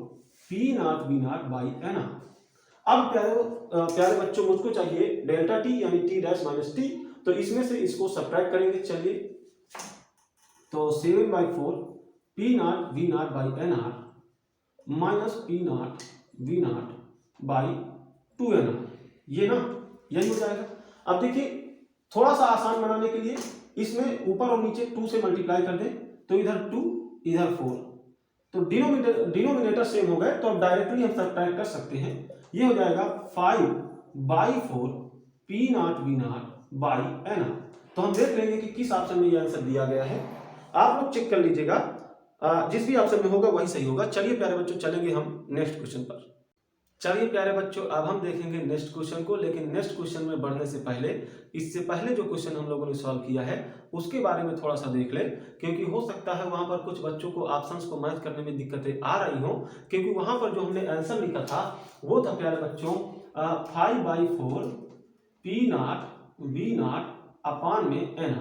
P naught V naught by N. अब प्यारे बच्चों मुझको चाहिए डेल्टा टी यानी टी डैश माइनस टी, तो इसमें से इसको सब्ट्रैक्ट करेंगे। चलिए, तो 7/4 P naught V naught by N R minus P naught V naught by 2 N, ये ना यही हो जाएगा। अब देखिए थोड़ा सा आसान बनाने के लिए इसमें ऊपर और नीचे 2 से मल्टीप्लाई कर दें, तो इधर 2 इधर 4, तो डिनोमिनेटर सेम हो गए, तो अब डायरेक्टली हम सब्ट्रैक्ट कर सकते हैं। ये हो जाएगा 5/4 P naught V naught by N. तो हम देख लेंगे कि किस ऑप्शन में ये आंसर दिया गया है। आप लोग चेक कर लीजिएगा, जिस भी ऑप्शन में होगा वही सही होगा। चलिए प्यारे बच्चों चलेंगे हम नेक्स्ट क्वेश्चन पर। चलिए प्यारे बच्चों अब हम देखेंगे नेक्स्ट क्वेश्चन को, लेकिन नेक्स्ट क्वेश्चन में बढ़ने से पहले इससे पहले जो क्वेश्चन हम लोगों ने सॉल्व किया है उसके बारे में थोड़ा सा देख ले, क्योंकि हो सकता है वहां पर कुछ बच्चों को ऑप्शंस को मैच करने में दिक्कतें आ रही हो, क्योंकि वहां पर जो हमने आंसर लिखा था वो था प्यारे बच्चों 5/4 पी नॉट वी नॉट अपान में एन।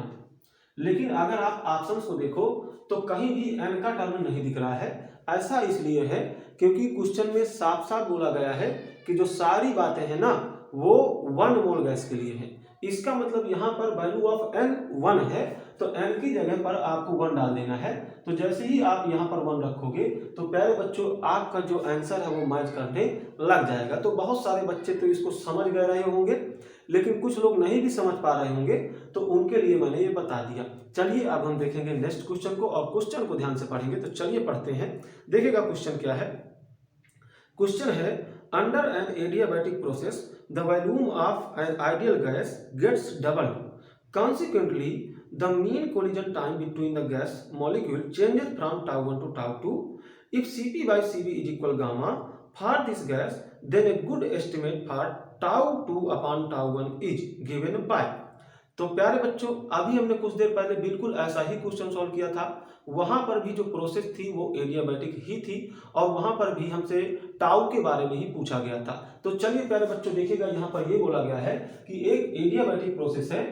लेकिन अगर आप ऑप्शंस को देखो तो कहीं भी एन का टर्म नहीं दिख रहा है। ऐसा इसलिए है क्योंकि क्वेश्चन में साफ साफ बोला गया है कि जो सारी बातें हैं ना वो 1 मोल गैस के लिए है। इसका मतलब यहाँ पर वैल्यू ऑफ n 1 है, तो n की जगह पर आपको 1 डाल देना है। तो जैसे ही आप यहाँ पर 1 रखोगे तो प्यारे बच्चों आपका जो आंसर है वो मैच करने लग जाएगा। तो बहुत सारे बच्चे तो इसको समझ गए रहे होंगे, लेकिन कुछ लोग नहीं भी समझ पा रहे होंगे, तो उनके लिए मैंने ये बता दिया। चलिए अब हम देखेंगे नेक्स्ट क्वेश्चन को, और क्वेश्चन को ध्यान से पढ़ेंगे। तो चलिए पढ़ते हैं, देखिएगा क्वेश्चन क्या है। क्वेश्चन है under an adiabatic process the volume of an ideal gas gets doubled, consequently the mean collision time between the gas molecule changes from τ1 to τ2 if Cp/Cv is equal gamma for this gas, then a good estimate for τ2 upon τ1 is given by। तो प्यारे बच्चों अभी हमने कुछ देर पहले बिल्कुल ऐसा ही question solve किया था। वहां पर भी जो प्रोसेस थी वो एडियाबैटिक ही थी, और वहां पर भी हमसे टाउ के बारे में ही पूछा गया था। तो चलिए प्यारे बच्चों देखिएगा, यहाँ पर ये बोला गया है कि एक एडियाबैटिक प्रोसेस है।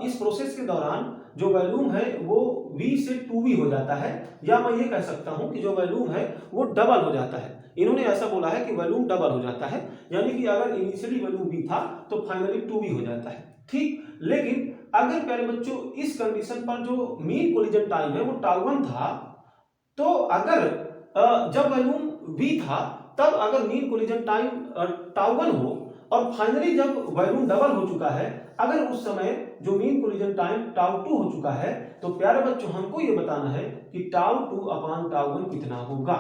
इस प्रोसेस के दौरान जो वॉल्यूम है वो V से 2V हो जाता है, या मैं ये कह सकता हूं कि जो वॉल्यूम है वो डबल हो जाता है। इन्होंने ऐसा बोला है कि वॉल्यूम डबल हो जाता है, यानी कि अगर इनिशियली वॉल्यूम V था तो फाइनली 2V हो जाता है। ठीक, लेकिन अगर प्यारे बच्चों इस कंडीशन पर जो मीन कोलिजन टाइम है वो τ1 था, तो अगर जब वॉल्यूम V था तब अगर मीन कोलिजन टाइम τ1 हो, और फाइनली जब वॉल्यूम डबल हो चुका है, अगर उस समय जो मीन कोलिजन टाइम τ2 हो चुका है, तो प्यारे बच्चों हमको ये बताना है कि τ2 अपान τ1 कितना होगा।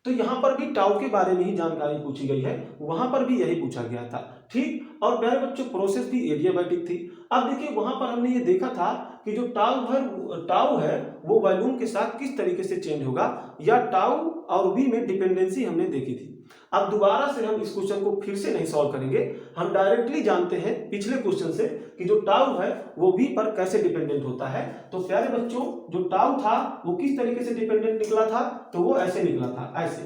तो यहां पर भी टाउ के बारे में ही जानकारी पूछी गई है, वहां पर भी यही पूछा गया था। ठीक, और प्यारे बच्चों प्रोसेस भी एडियाबैटिक थी। अब देखिए वहां पर हमने ये देखा था कि जो टाउ है वो वॉल्यूम के साथ किस तरीके से चेंज होगा, या टाउ और वी में डिपेंडेंसी हमने देखी थी। अब दोबारा से हम इस क्वेश्चन को फिर से नहीं सॉल्व करेंगे, हम डायरेक्टली जानते हैं पिछले क्वेश्चन से कि जो टाउ है वो वी पर कैसे डिपेंडेंट होता है। तो प्यारे बच्चों जो टाउ था वो किस तरीके से डिपेंडेंट निकला था, तो वो ऐसे निकला था, ऐसे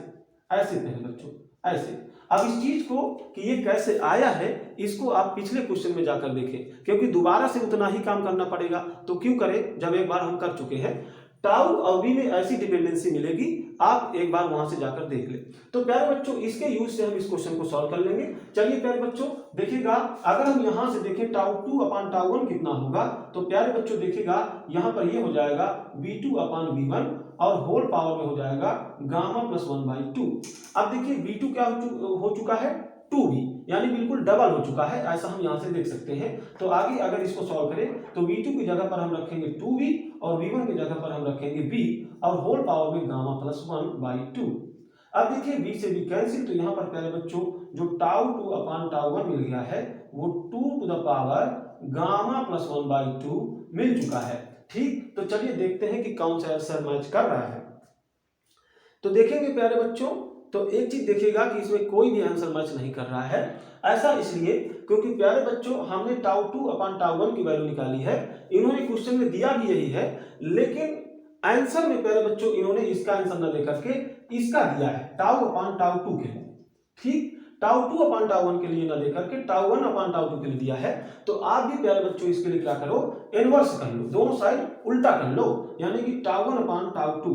ऐसे प्यारे बच्चों ऐसे। अब इस चीज को कि ये कैसे आया है इसको आप पिछले क्वेश्चन में जाकर देखें, क्योंकि दोबारा से उतना ही काम करना पड़ेगा। तो क्यों करें जब एक बार हम कर चुके हैं। टाउ और वी में ऐसी डिपेंडेंसी मिलेगी, आप एक बार वहां से जाकर देख ले। तो प्यारे बच्चों इसके यूज से हम इस क्वेश्चन को सॉल्व कर लेंगे। चलिए प्यारे बच्चों देखिएगा, अगर हम यहां से देखें τ2 अपान τ1 कितना होगा, तो प्यारे बच्चों देखिएगा यहां पर ये हो जाएगा v2 अपान v1, और होल पावर में हो जाएगा गामा प्लस 1/2। अब देखिए v2 क्या हो चुका है 2v, यानी बिल्कुल डबल हो चुका है, ऐसा हम यहां से देख सकते हैं। तो आगे अगर इसको सॉल्व करें तो v2 की जगह पर हम रखेंगे 2v, और v1 की जगह पर हम रखेंगे v, और होल पावर में गामा प्लस 1/2। अब देखिए v से v कैंसिल, तो यहाँ पर प्यारे बच्चों जो τ2 अपान τ1 मिल गया है वो 2 to the power gamma plus 1/2 मिल चुका है। ठीक, तो चलिए देखते हैं कि कौन सा आंसर मैच कर रहा है। तो देखेंगे प्यारे बच्चों, तो एक चीज देखिएगा कि इसमें कोई भी आंसर मैच नहीं कर रहा है। ऐसा इसलिए क्योंकि प्यारे बच्चों हमने τ2 अपान τ1 की वैल्यू निकाली है, इन्होंने क्वेश्चन में दिया भी यही है, लेकिन आंसर में प्यारे बच्चों इन्होंने इसका आंसर न लेकर के इसका दिया है टाउ अपान τ2 के। ठीक, टाउ 2 अपान टाउ 1 के लिए ना देकर के टाउ 1 अपान टाउ 2 के लिए दिया है, तो आप भी प्यारे बच्चों इसके लिए क्या करो, इनवर्स कर लो, दोनों साइड उल्टा कर लो, यानी कि टाउ 1 अपान टाउ 2।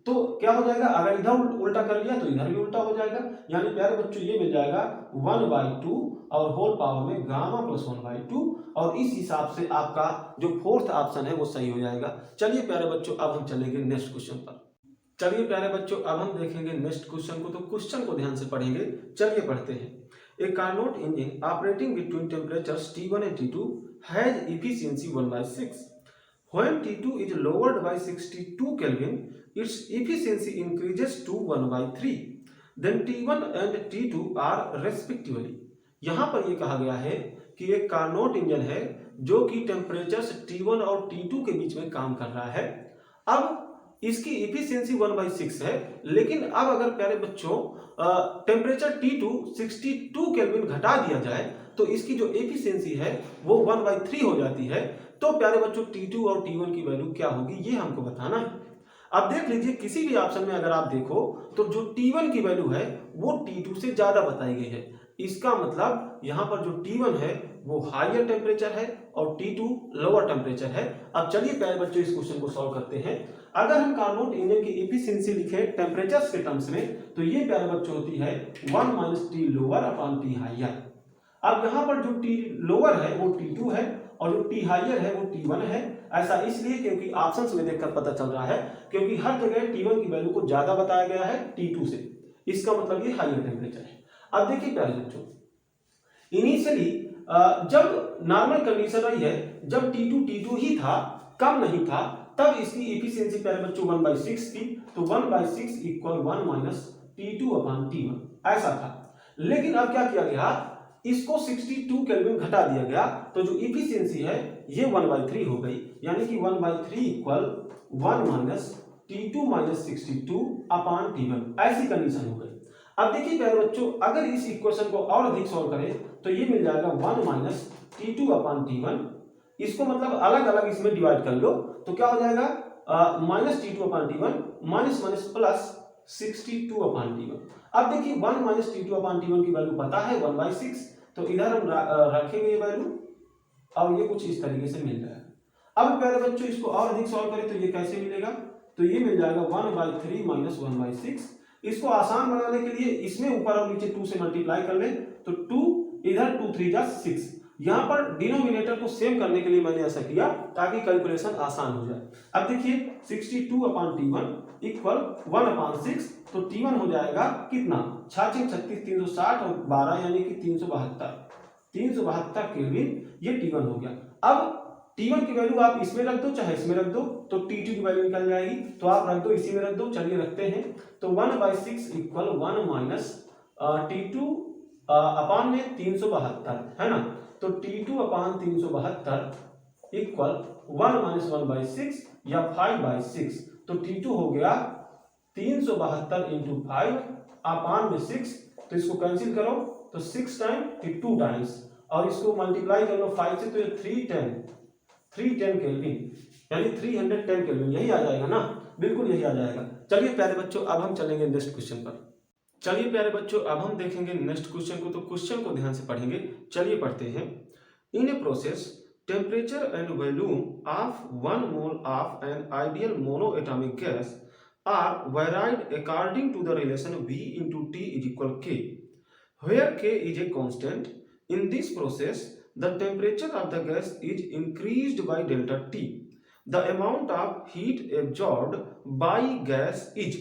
तो क्या हो जाएगा, अगर इधर उल्टा कर लिया तो इधर भी उल्टा हो जाएगा, यानी प्यारे बच्चों ये मिल जाएगा 1/2 और होल पावर में गामा प्लस 1/2, और इस हिसाब से आपका जो फोर्थ ऑप्शन है वो सही हो जाएगा। चलिए प्यारे बच्चों अब हम चलेंगे नेक्स्ट क्वेश्चन पर। चलिए प्यारे बच्चों अब हम देखेंगे नेक्स्ट क्वेश्चन को, तो क्वेश्चन को ध्यान से पढ़ेंगे। चलिए पढ़ते हैं। A Carnot engine operating between temperatures T1 and T2 has efficiency 1/6. When T2 is lowered by 62 Kelvin, its efficiency increases to 1/3. Then T1 and T2 are respectively. यहाँ पर ये कहा गया है कि एक कार्नोट इंजन है जो कि टेम्परेचर T1 और T2 के बीच में काम कर रहा है। अब इसकी इफिशियंसी 1/6 है, लेकिन अब अगर प्यारे बच्चों टेम्परेचर T2 62 केल्विन घटा दिया जाए तो इसकी जो एफिशिएंसी है वो 1/3 हो जाती है। तो प्यारे बच्चों T2 और T1 की वैल्यू क्या होगी ये हमको बताना है। अब देख लीजिए किसी भी ऑप्शन में अगर आप देखो तो जो T1 की वैल्यू है वो T2 से ज्यादा बताई गई है। इसका मतलब यहाँ पर जो T1 है वो हायर टेम्परेचर है और T2 लोअर टेम्परेचर है। अब चलिए प्यारे बच्चों इस क्वेश्चन को सॉल्व करते हैं। अगर हम कार्नोट इंजन की एफिशिएंसी लिखें टेम्परेचर्स के टर्म्स में तो ये प्यारे बच्चों होती है 1 - T lower upon T higher. अब यहाँ पर जो T लोअर है वो T2 है और जो T हायर है वो T1 है। ऐसा इसलिए क्योंकि ऑप्शंस में देखकर पता चल रहा है, क्योंकि हर जगह T1 की वैल्यू को ज्यादा बताया गया है T2 से, इसका मतलब ये हायर टेम्परेचर है। अब देखिए प्यारे बच्चों, इनिशियली जब नॉर्मल कंडीशन रही है, जब T2 ही था, कम नहीं था, तब इसकी एफिशिएंसी प्यारे बच्चों 1/6 थी। तो 1/6 = 1 - T2 अपॉन T1 ऐसा था। लेकिन अब क्या किया गया, इसको 62 केल्विन घटा दिया गया, तो जो एफिशिएंसी है ये 1/3 हो गई, यानी कि 1/3 = 1 - T2 - 62 अपॉन T1 ऐसी कंडीशन हो गई। अब देखिए प्यारे बच्चों, अगर इस इक्वेशन को और अधिक सॉल्व करें तो ये मिल जाएगा 1 - T2 अपॉन T1। इसको मतलब अलग अलग इसमें डिवाइड कर लो तो क्या हो जाएगा, -T2 upon T1 minus plus 62 upon T1। अब देखिए 1 - T2 अपॉन T1 की वैल्यू पता है 1/6, तो इधर हम रखेंगे ये वैल्यू और ये कुछ इस तरीके से मिल जाएगा। अब प्यारे बच्चों इसको और अधिक सॉल्व करें तो ये कैसे मिलेगा, तो ये मिल जाएगा 1/3 - 1/6। इसको आसान बनाने के लिए इसमें ऊपर और नीचे 2 से मल्टीप्लाई कर ले तो 2 इधर 2 3 जा 6। यहां पर डिनोमिनेटर को सेम करने के लिए मैंने ऐसा किया ताकि कैलकुलेशन आसान हो जाए। अब देखिए 62 अपॉन T1 = 1/6, तो T1 हो जाएगा कितना, 6 × 36 360 और 12 यानी कि 372 केल्विन, ये T1 हो गया। अब T1 की वैल्यू आप इसमें रख दो चाहे इसमें रख दो तो T2 की वैल्यू निकल जाएगी, तो आप रख दो इसी में रख दो। चलिए रखते हैं, तो 1/6 = 1 - T2 अपॉन में 372 है ना, तो T2 अपॉन 372 = 1 - 1/6 या 5/6, तो T2 हो गया 372 × 5 अपॉन में 6, तो इसको कैंसिल करो तो 6 टाइम 2 टाइम्स और इसको मल्टीप्लाई कर लो 5 से, तो ये 310 केल्विन यानी 310 केल्विन, यही आ जाएगा ना, बिल्कुल यही आ जाएगा। चलिए प्यारे बच्चों अब हम चलेंगे नेक्स्ट क्वेश्चन पर। चलिए प्यारे बच्चों अब हम देखेंगे नेक्स्ट क्वेश्चन को, तो क्वेश्चन को ध्यान से पढ़ेंगे। चलिए पढ़ते हैं। In a process temperature and volume of 1 mole of an ideal monoatomic gas are varied according to the relation V × T = K, where K is a constant. In this process, the temperature of the gas is increased by delta T. The amount of heat absorbed by gas is.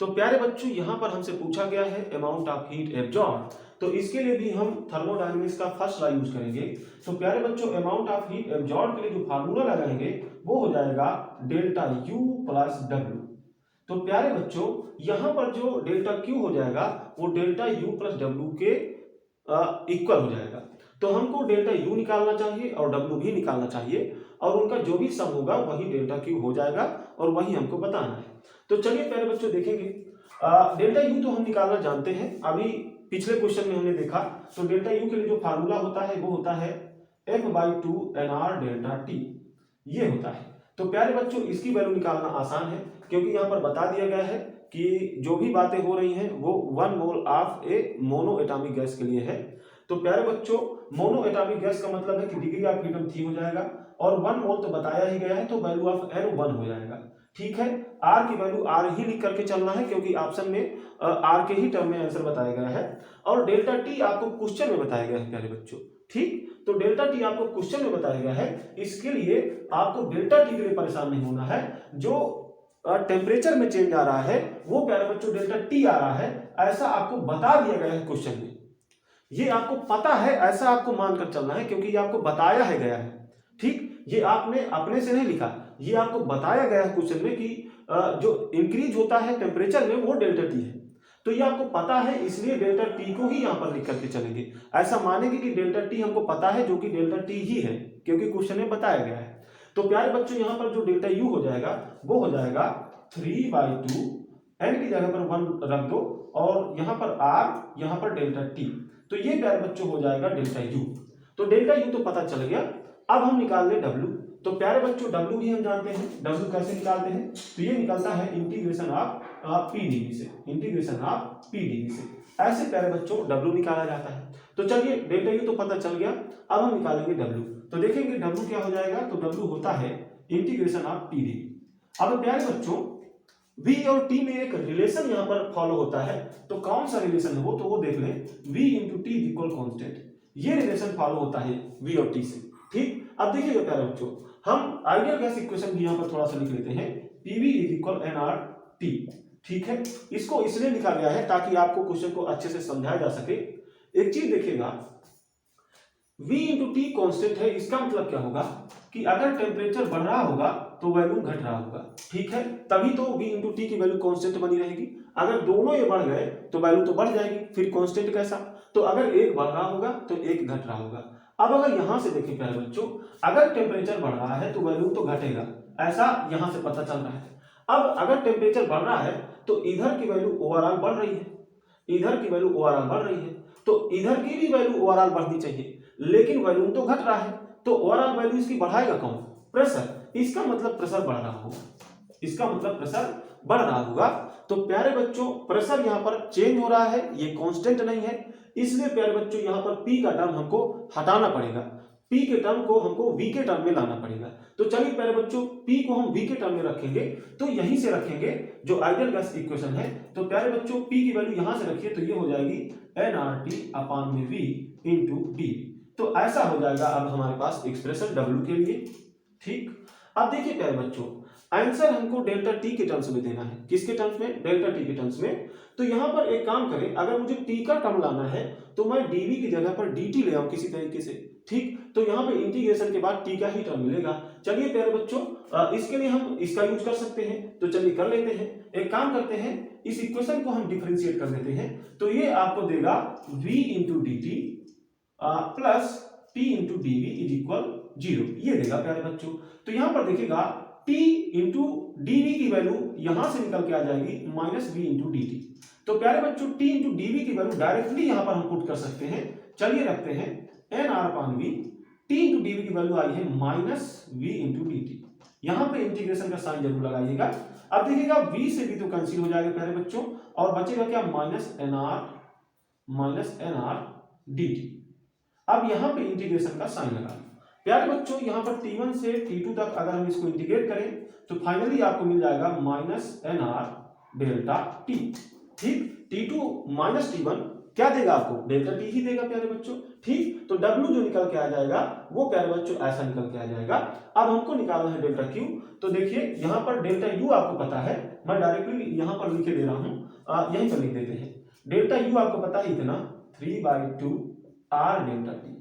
तो प्यारे बच्चों यहाँ पर हमसे पूछा गया है amount of heat absorb, तो इसके लिए भी हम थर्मोडायनेमिक्स का फर्स्ट लॉ यूज करेंगे। तो प्यारे बच्चों अमाउंट ऑफ हीट एब्जॉर्ब के लिए जो फार्मूला लगाएंगे वो हो जाएगा डेल्टा U + W। तो प्यारे बच्चों यहां पर जो डेल्टा Q हो जाएगा वो डेल्टा U + W के इक्वल हो जाएगा। तो हमको डेल्टा U निकालना चाहिए और W भी निकालना चाहिए, और उनका जो भी सम होगा वही डेल्टा Q हो जाएगा और वही हमको बताना है। तो चलिए प्यारे बच्चों देखेंगे, डेल्टा U तो हम निकालना जानते हैं, अभी पिछले क्वेश्चन में हमने देखा। तो डेल्टा U के लिए जो फार्मूला होता है वो होता है F/2 NR डेल्टा T, ये होता है। तो प्यारे बच्चों इसकी वैल्यू निकालना आसान है, क्योंकि यहाँ पर बता दिया गया है कि जो भी बातें हो रही हैं वो 1 mole of A mono atomic gas के लिए है। तो प्यारे बच्चों, मोनो एटॉमिक गैस का मतलब है कि डिग्री ऑफ फ्रीडम 3 हो जाएगा, और 1 मोल तो बताया ही गया है, तो वैल्यू ऑफ एन 1 हो जाएगा। ठीक है, आर की वैल्यू आर ही लिख करके चलना है, क्योंकि ऑप्शन में आर के ही टर्म में आंसर बताया गया है। और डेल्टा टी आपको क्वेश्चन में बताया गया है प्यारे बच्चों। ठीक, तो डेल्टा टी आपको क्वेश्चन में बताया गया है, इसके लिए आपको डेल्टा टी के लिए परेशान नहीं होना है। जो टेम्परेचर में चेंज आ रहा है वो प्यारे बच्चों डेल्टा टी आ रहा है, ऐसा आपको बता दिया गया है क्वेश्चन में। ये आपको पता है, ऐसा आपको मानकर चलना है, क्योंकि ये आपको बताया है गया है। ठीक, ये आपने अपने से नहीं लिखा, ये आपको बताया गया है क्वेश्चन में कि जो इंक्रीज होता है टेम्परेचर में वो डेल्टा टी है। तो ये आपको पता है, इसलिए डेल्टा टी को ही यहां पर लिख करके चलेंगे। ऐसा मानेंगे कि डेल्टा टी हमको पता है, जो कि डेल्टा टी ही है, क्योंकि क्वेश्चन में बताया गया है। तो प्यारे बच्चों, यहां पर जो डेल्टा यू हो जाएगा वो हो जाएगा 3/2, एन की जगह पर 1 रख दो, और यहां पर आर, यहां पर डेल्टा टी। तो ये प्यारे बच्चों हो जाएगा डेल्टा यू। तो डेल्टा यू तो पता चल गया। अब हम निकाल लें डब्ल्यू। तो प्यारे बच्चों, डब्ल्यू भी हम जानते हैं, डब्ल्यू कैसे निकालते हैं, तो ये निकलता है इंटीग्रेशन ऑफ पी डीवी से, इंटीग्रेशन ऑफ पी डीवी से। ऐसे प्यारे बच्चों डब्ल्यू निकाला जाता है। तो चलिए, डेल्टा यू तो पता चल गया, अब हम निकालेंगे डब्ल्यू। तो देखेंगे डब्ल्यू क्या हो जाएगा, तो डब्ल्यू होता है इंटीग्रेशन ऑफ पी डीवी। अब प्यारे बच्चों, V और T में एक रिलेशन यहां पर फॉलो होता है, तो कौन सा रिलेशन है वो, तो वो देख लें, V into T equal constant. ये रिलेशन फॉलो होता है V और T से। ठीक, अब देखिएगा प्यारे बच्चों, हम आइडियल गैस इक्वेशन भी यहां पर थोड़ा सा लिख लेते हैं, PV इज इक्वल nRT। ठीक है, इसको इसलिए लिखा गया है ताकि आपको क्वेश्चन को अच्छे से समझाया जा सके। एक चीज देखिएगा, V इंटू टी कॉन्स्टेंट है, इसका मतलब क्या होगा कि अगर टेम्परेचर बढ़ रहा होगा तो वैल्यू घट रहा होगा। ठीक है, तभी तो V इंटू टी की वैल्यू कांस्टेंट बनी रहेगी। अगर दोनों ये बढ़ गए तो वैल्यू तो बढ़ जाएगी, फिर कांस्टेंट कैसा, तो अगर एक बढ़ रहा होगा तो एक घट रहा होगा। अब अगर यहां से देखें प्यारे बच्चों, अगर टेम्परेचर बढ़ रहा है तो वैल्यू तो घटेगा, ऐसा यहां से पता चल रहा है। अब अगर टेम्परेचर बढ़ रहा है तो इधर की वैल्यू ओवरऑल बढ़ रही है, इधर की वैल्यू ओवरऑल बढ़ रही है, तो इधर की भी वैल्यू ओवरऑल बढ़नी चाहिए, लेकिन वैल्यू तो घट रहा है। तो ओवरऑल वैल्यू इसकी बढ़ाएगा कौन, प्रेशर। इसका मतलब प्रेशर बढ़ रहा होगा, इसका मतलब प्रेशर बढ़ रहा होगा। तो प्यारे बच्चों, प्रेशर यहां पर चेंज हो रहा है, ये कांस्टेंट नहीं है, इसलिए प्यारे बच्चों यहां पर P का टर्म हमको हटाना पड़ेगा, P के टर्म को हमको V के टर्म में लाना पड़ेगा। तो चलिए प्यारे बच्चों, P को हम V के टर्म में रखेंगे, तो यहीं से रखेंगे जो आइडियल गैस इक्वेशन है। तो प्यारे बच्चों, P की वैल्यू यहां से रखिए, तो ये हो जाएगी nRT अपॉन में V इंटू डी। तो ऐसा हो जाएगा अब हमारे पास एक्सप्रेशन W के लिए। ठीक, अब देखिए प्यारे बच्चों, आंसर हमको डेल्टा टी के टर्म्स में देना है। किसके टर्म्स में, डेल्टा टी के टर्म्स में। तो यहां पर एक काम करें, अगर मुझे टी का टर्म लाना है तो मैं डीवी की जगह पर dt ले आऊं किसी तरीके से। ठीक, तो यहां पर इंटीग्रेशन के बाद टी का ही टर्म मिलेगा। चलिए प्यारे बच्चों, इसके लिए हम इसका यूज कर सकते हैं, तो चलिए कर लेते हैं। एक काम करते हैं, इस इक्वेशन को हम डिफरेंशिएट कर देते हैं, तो ये आपको देगा v into D T plus T into D V is equal 0, ये देगा प्यारे बच्चों। तो यहां पर देखिएगा T इंटू डीवी की वैल्यू यहां से निकल के आ जाएगी minus V into D T. तो प्यारे बच्चों, T इंटू डीवी की वैल्यू डायरेक्टली यहां पर हम पुट कर सकते हैं। चलिए रखते हैं nR upon V, T into D V की वैल्यू आई है minus V into D T. यहां पर इंटीग्रेशन का साइन जरूर लगाइएगा। अब देखिएगा V से V तो कैंसिल हो जाएगा प्यारे बच्चों, और बचेगा क्या, माइनस nR dt। अब यहां पे इंटीग्रेशन का साइन लगा प्यारे बच्चों, यहां पर T1 से T2 तक अगर हम इसको इंटीग्रेट करें तो फाइनली आपको मिल जाएगा माइनस nR डेल्टा टी। ठीक, T2 माइनस T1 क्या देगा आपको, डेल्टा टी ही देगा प्यारे बच्चों। ठीक, तो W जो निकल के आ जाएगा वो प्यारे बच्चों ऐसा निकल के आ जाएगा। अब हमको निकालना है डेल्टा Q। तो देखिए यहां पर डेल्टा U आपको पता है, मैं डायरेक्टली यहां पर लिखे दे रहा हूं, यहीं पर लिख देते हैं। डेल्टा U आपको पता ही इतना 3/2 R डेल्टा टी,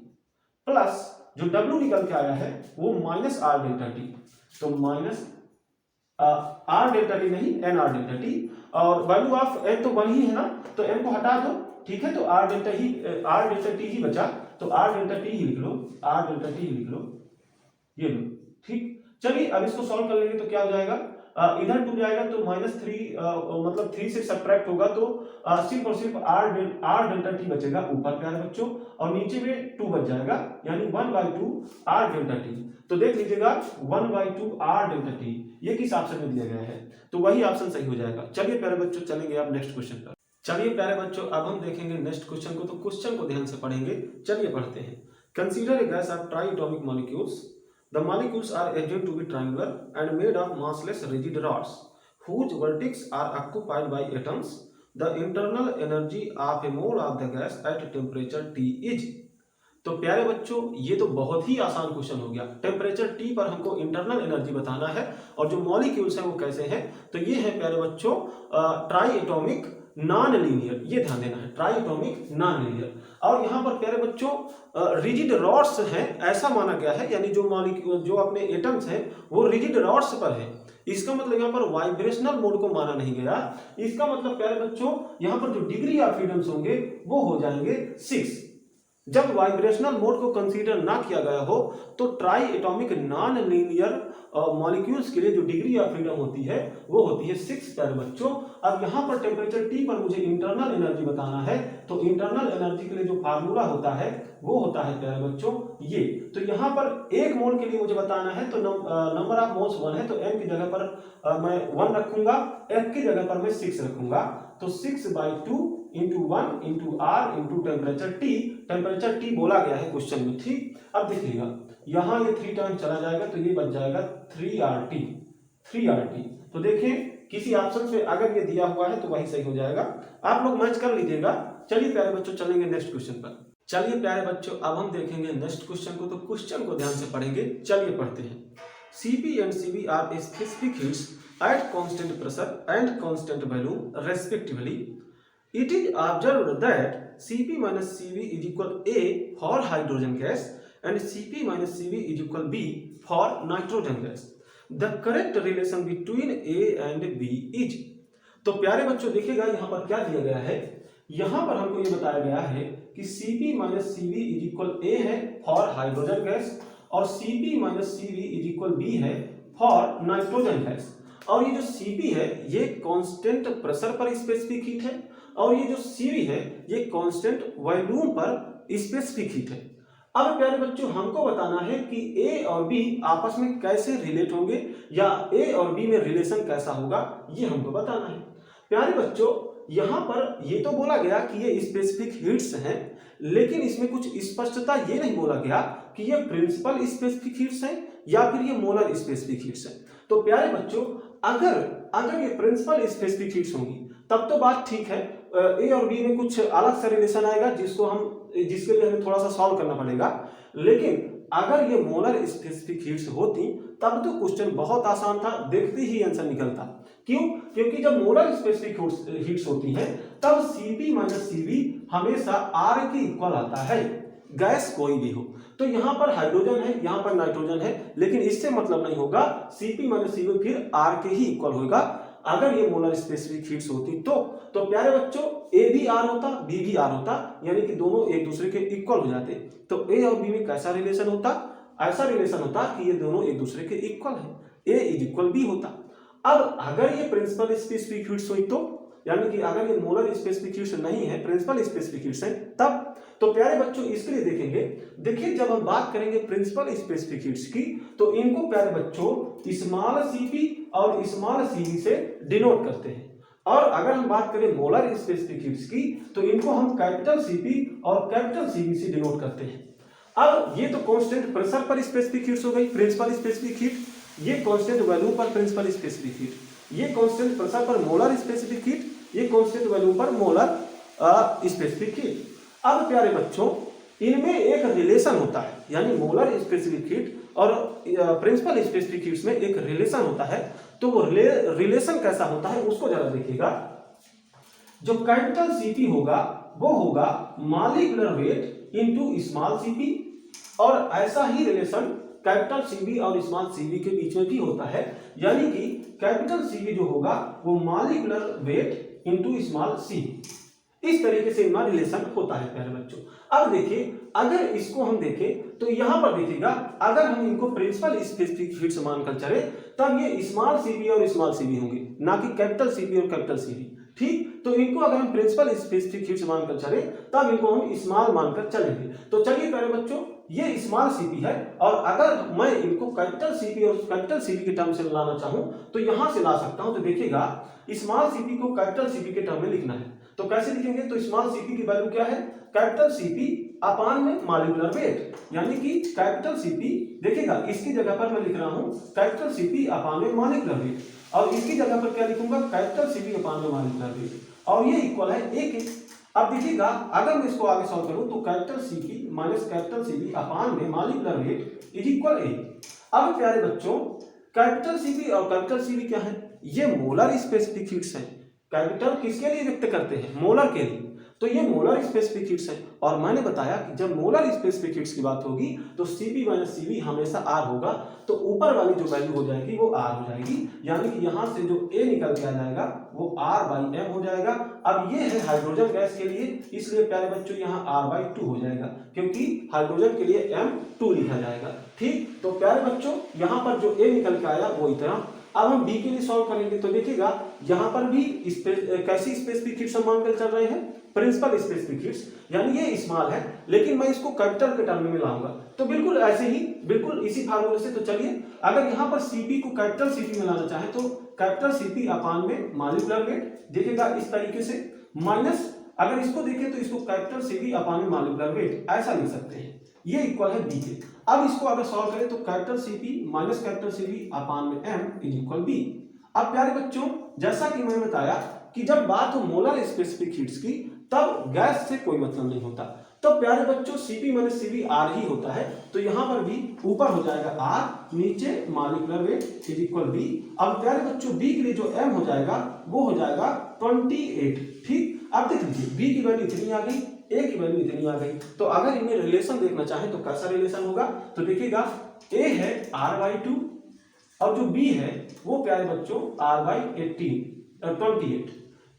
प्लस जो W निकल के आया है वो माइनस R डेल्टा टी। तो माइनस R डेल्टा टी नहीं, nR डेल्टा टी, और वैल्यू ऑफ n तो 1 ही है ना, तो n को हटा दो। ठीक है, तो R डेल्टा टी ही बचा, तो R डेल्टा टी ही लिख लो, R डेल्टा टी ही लिख लो, ये लो। ठीक, चलिए अब इसको सॉल्व कर लेंगे तो क्या हो जाएगा, इधर 2 जाएगा तो -3 मतलब 3 से सब्ट्रैक्ट होगा तो सिर्फ और सिर्फ r डेल्टा t बचेगा ऊपर प्यारे बच्चों, और नीचे में 2 बच जाएगा, यानी 1/2 r डेल्टा t। तो देख लीजिएगा 1/2 r डेल्टा t ये किस ऑप्शन में दिया गया है, तो वही ऑप्शन सही हो जाएगा। चलिए प्यारे बच्चों चलेंगे आप नेक्स्ट क्वेश्चन पर। चलिए प्यारे बच्चों अब हम देखेंगे नेक्स्ट क्वेश्चन को, तो क्वेश्चन को ध्यान से पढ़ेंगे। चलिए पढ़ते हैं। Consider a gas off triatomic molecules. The molecules are assumed to be triangular and made of massless rigid rods whose vertices are occupied by atoms. The internal energy of a mole of the gas at temperature T is। तो प्यारे बच्चों ये तो बहुत ही आसान question हो गया। Temperature T पर हमको इंटरनल एनर्जी बताना है और जो मॉलिक्यूल्स हैं वो कैसे हैं, तो ये है प्यारे बच्चों ट्राइएटॉमिक नॉन लीनियर, ये ध्यान देना है, ट्राइएटॉमिक नॉन लीनियर। और यहाँ पर प्यारे बच्चों रिजिड रॉड्स हैं ऐसा माना गया है, यानी जो मॉलिक्यूल जो अपने एटम्स हैं वो रिजिड रॉड्स पर है। इसका मतलब यहाँ पर वाइब्रेशनल मोड को माना नहीं गया। इसका मतलब प्यारे बच्चों यहाँ पर जो डिग्री ऑफ फ्रीडम्स होंगे वो हो जाएंगे 6। जब वाइब्रेशनल मोड को कंसीडर ना किया गया हो तो try atomic non linear molecules के लिए जो डिग्री ऑफ फ्रीडम होती है वो होती है 6 प्यारे बच्चों। अब यहाँ पर टेम्परेचर T पर मुझे इंटरनल एनर्जी बताना है, तो इंटरनल एनर्जी के लिए जो फार्मूला होता है वो होता है प्यारे बच्चों ये। तो यहाँ पर एक मोल के लिए मुझे बताना है तो नंबर ऑफ मोल्स 1 है, तो m की जगह पर मैं 1 रखूंगा, f की जगह पर मैं 6 रखूंगा। तो 6/2 into 1 into r into temperature T। Temperature T बोला गया है क्वेश्चन में, ठीक। अब देखिएगा यहाँ ये 3 टाइम चला जाएगा तो ये बच जाएगा 3RT। तो देखें किसी ऑप्शन में अगर ये दिया हुआ है तो वही सही हो जाएगा, आप लोग मैच कर लीजिएगा। चलिए प्यारे बच्चों चलेंगे नेक्स्ट क्वेश्चन पर। चलिए प्यारे बच्चों अब हम देखेंगे नेक्स्ट क्वेश्चन को, तो क्वेश्चन को ध्यान से पढ़ेंगे। चलिए पढ़ते हैं। Cp and Cv are specific heats at constant pressure and constant volume respectively. It is observed that Cp minus Cv is equal A for hydrogen gas and Cp minus Cv is equal B for nitrogen gas. The correct relation between A and B is। तो प्यारे बच्चों देखिएगा यहाँ पर क्या दिया गया है, यहाँ पर हमको ये बताया गया है कि Cp minus Cv is equal A है फॉर हाइड्रोजन गैस और Cp minus Cv is equal B है फॉर नाइट्रोजन गैस। और ये जो Cp है ये कांस्टेंट प्रेशर पर स्पेसिफिक हीट है और ये जो Cv है ये कांस्टेंट वॉल्यूम पर स्पेसिफिक हीट है। अब प्यारे बच्चों हमको बताना है कि A और B आपस में कैसे रिलेट होंगे या A और B में रिलेशन कैसा होगा, ये हमको बताना है। प्यारे बच्चों यहाँ पर ये तो बोला गया कि ये स्पेसिफिक हीट्स हैं, लेकिन इसमें कुछ स्पष्टता ये नहीं बोला गया कि ये प्रिंसिपल स्पेसिफिक हीट्स हैं या फिर ये मोलर स्पेसिफिक हीट्स हैं। तो प्यारे बच्चों अगर ये प्रिंसिपल स्पेसिफिक हीट्स होंगी तब तो बात ठीक है, ए और बी में कुछ अलग सा रिलेशन आएगा जिसके लिए हमें थोड़ा सा सॉल्व करना पड़ेगा। लेकिन अगर ये मोलर स्पेसिफिक हीट्स होती तब तो क्वेश्चन बहुत आसान था, देखते ही आंसर निकलता। क्यों? क्योंकि जब मोलर स्पेसिफिक हीट्स होती हैं तब Cp माइनस Cv हमेशा R के इक्वल आता है, गैस कोई भी हो। तो यहाँ पर हाइड्रोजन है, यहाँ पर नाइट्रोजन है, लेकिन इससे मतलब नहीं होगा Cp माइनस Cv फिर R के ही इक्वल होगा अगर ये मोलर स्पेसिफिक हीट्स होती तो प्यारे बच्चों A भी R होता, B भी R होता, यानी कि दोनों एक दूसरे के इक्वल हो जाते। तो A और B में कैसा रिलेशन होता? ऐसा रिलेशन होता कि ये दोनों एक दूसरे के इक्वल है, A इज इक्वल B होता। अब अगर ये प्रिंसिपल स्पेसिफिक हीट्स हुई तो, यानी कि अगर ये मोलर स्पेसिफिक हीट्स नहीं है, प्रिंसिपल स्पेसिफिक हीट्स हैं, तब तो प्यारे बच्चों इसके लिए देखेंगे। देखिए जब हम बात करेंगे प्रिंसिपल स्पेसिफिक हीट्स की तो इनको प्यारे बच्चों स्मॉल Cp और स्मॉल Cv से डिनोट करते हैं, और अगर हम बात करें मोलर स्पेसिफिक हीट्स की तो इनको हम कैपिटल Cp और कैपिटल Cv से डिनोट करते हैं। अब ये तो कांस्टेंट प्रेशर पर स्पेसिफिक हीट्स हो गई प्रिंसिपल स्पेसिफिक हीट, ये कांस्टेंट वॉल्यूम पर प्रिंसिपल स्पेसिफिक हीट, ये कांस्टेंट प्रेशर पर मोलर स्पेसिफिक हीट, ये कांस्टेंट वॉल्यूम पर मोलर स्पेसिफिक हीट। अब प्यारे बच्चों इनमें एक रिलेशन होता है, यानी मोलर स्पेसिफिक हीट और प्रिंसिपल स्पेसिफिक हीट्स में एक रिलेशन होता है। तो वो रिलेशन कैसा होता है उसको जरा देखिएगा। जो कैपिटल Cp होगा वो होगा molecular weight into small Cp, और ऐसा ही रिलेशन कैपिटल Cv और स्मॉल Cv के बीच में भी होता है, यानी कि कैपिटल Cv जो होगा वो molecular weight into small c। इस तरीके से इनका रिलेशन होता है प्यारे बच्चों। अब देखिए अगर इसको हम देखें तो यहां पर देखिएगा, अगर हम इनको प्रिंसिपल स्पेसिफिक हीट से मानकर चले तब ये स्मॉल सीबी और स्मॉल सीबी होंगे, ना कि कैपिटल सीबी और कैपिटल सीबी। ठीक, तो इनको अगर हम प्रिंसिपल स्पेसिफिक हीट से मानकर चले तब इनको हम स्मॉल मानकर चलेंगे। तो चलिए प्यारे बच्चों, ये स्मॉल सीपी है और अगर मैं इनको कैपिटल सीपी और कैपिटल सीपी के टर्म से लाना चाहूं तो यहां से ला सकता हूं। तो देखिएगा, स्मॉल सीपी को कैपिटल सीपी के टर्म में लिखना है तो कैसे लिखेंगे? तो स्मॉल सीपी की वैल्यू क्या है? कैपिटल सीपी अपान में मॉलिक्यूलर वेट, यानी कि कैपिटल सीपी, देखिएगा इसकी जगह पर मैं लिख रहा हूं कैपिटल सीपी अपान में मॉलिक्यूलर वेट, और इसकी जगह पर क्या लिखूंगा? कैपिटल सीपी अपान में मॉलिक्यूलर वेट, और ये इक्वल है ए के। अब देखिएगा, अगर मैं इसको आगे सॉल्व करूं तो capital CP minus capital CP upon में molecular weight is equal a. अब प्यारे बच्चों, कैपिटल सीपी और कैपिटल सीपी क्या है? ये मोलर स्पेसिफिक हीट्स हैं। कैपिटल किसके लिए व्यक्त करते हैं? मोलर के लिए। तो ये मोलर स्पेसिफिक हीट्स हैं, और मैंने बताया कि जब मोलर स्पेसिफिक हीट्स की बात होगी तो Cp माइनस Cv हमेशा R होगा, तो ऊपर वाली जो वैल्यू हो जाएगी वो R हो जाएगी, यानी कि यहां से जो A निकल के आ जाएगा वो R/m हो जाएगा। अब ये है हाइड्रोजन गैस के लिए, इसलिए प्यारे बच्चों यहाँ R/2 हो जाएगा, क्योंकि हाइड्रोजन के लिए M2 लिखा जाएगा। ठीक, तो प्यारे बच्चों यहाँ पर जो A निकल के आया वो इतना। अब हम बी के लिए सॉल्व करेंगे तो देखिएगा, यहां पर भी कैसी स्पेसिफिक हीट्स हम मानकर चल रहे हैं? प्रिंसिपल स्पेसिफिक हीट्स, यानी ये स्मॉल है लेकिन मैं इसको कैपिटल के टर्म में लाऊंगा, तो बिल्कुल ऐसे ही, बिल्कुल इसी फार्मूले से। तो चलिए, अगर यहां पर Cp को कैपिटल Cp में लाना चाहे तो कैपिटल Cp अपान में मॉलिक्यूलर वेट, देखिएगा इस तरीके से, माइनस अगर इसको देखें तो इसको कैपिटल Cp अपान में मॉलिक्यूलर वेट ऐसा लिख सकते हैं, ये इक्वल है बी के। अब इसको अगर सॉल्व करें तो capital Cp minus capital Cv अपान में m इज इक्वल बी। अब प्यारे बच्चों, जैसा कि मैंने बताया कि जब बात हो मोलर स्पेसिफिक हीट्स की तब गैस से कोई मतलब नहीं होता, तो प्यारे बच्चों Cp माइनस Cv R ही होता है, तो यहां पर भी ऊपर हो जाएगा R, नीचे molecular weight is equal B. अब प्यारे बच्चों, B के लिए जो m हो जाएगा वो हो जाएगा 28। ठीक, अब देख लीजिए B की वैल्यू इतनी आ गई, A की वैल्यू इतनी आ गई, तो अगर इनमें रिलेशन देखना चाहें तो कैसा रिलेशन होगा? तो देखिएगा, A है R/2 और जो B है वो प्यारे बच्चों R/28,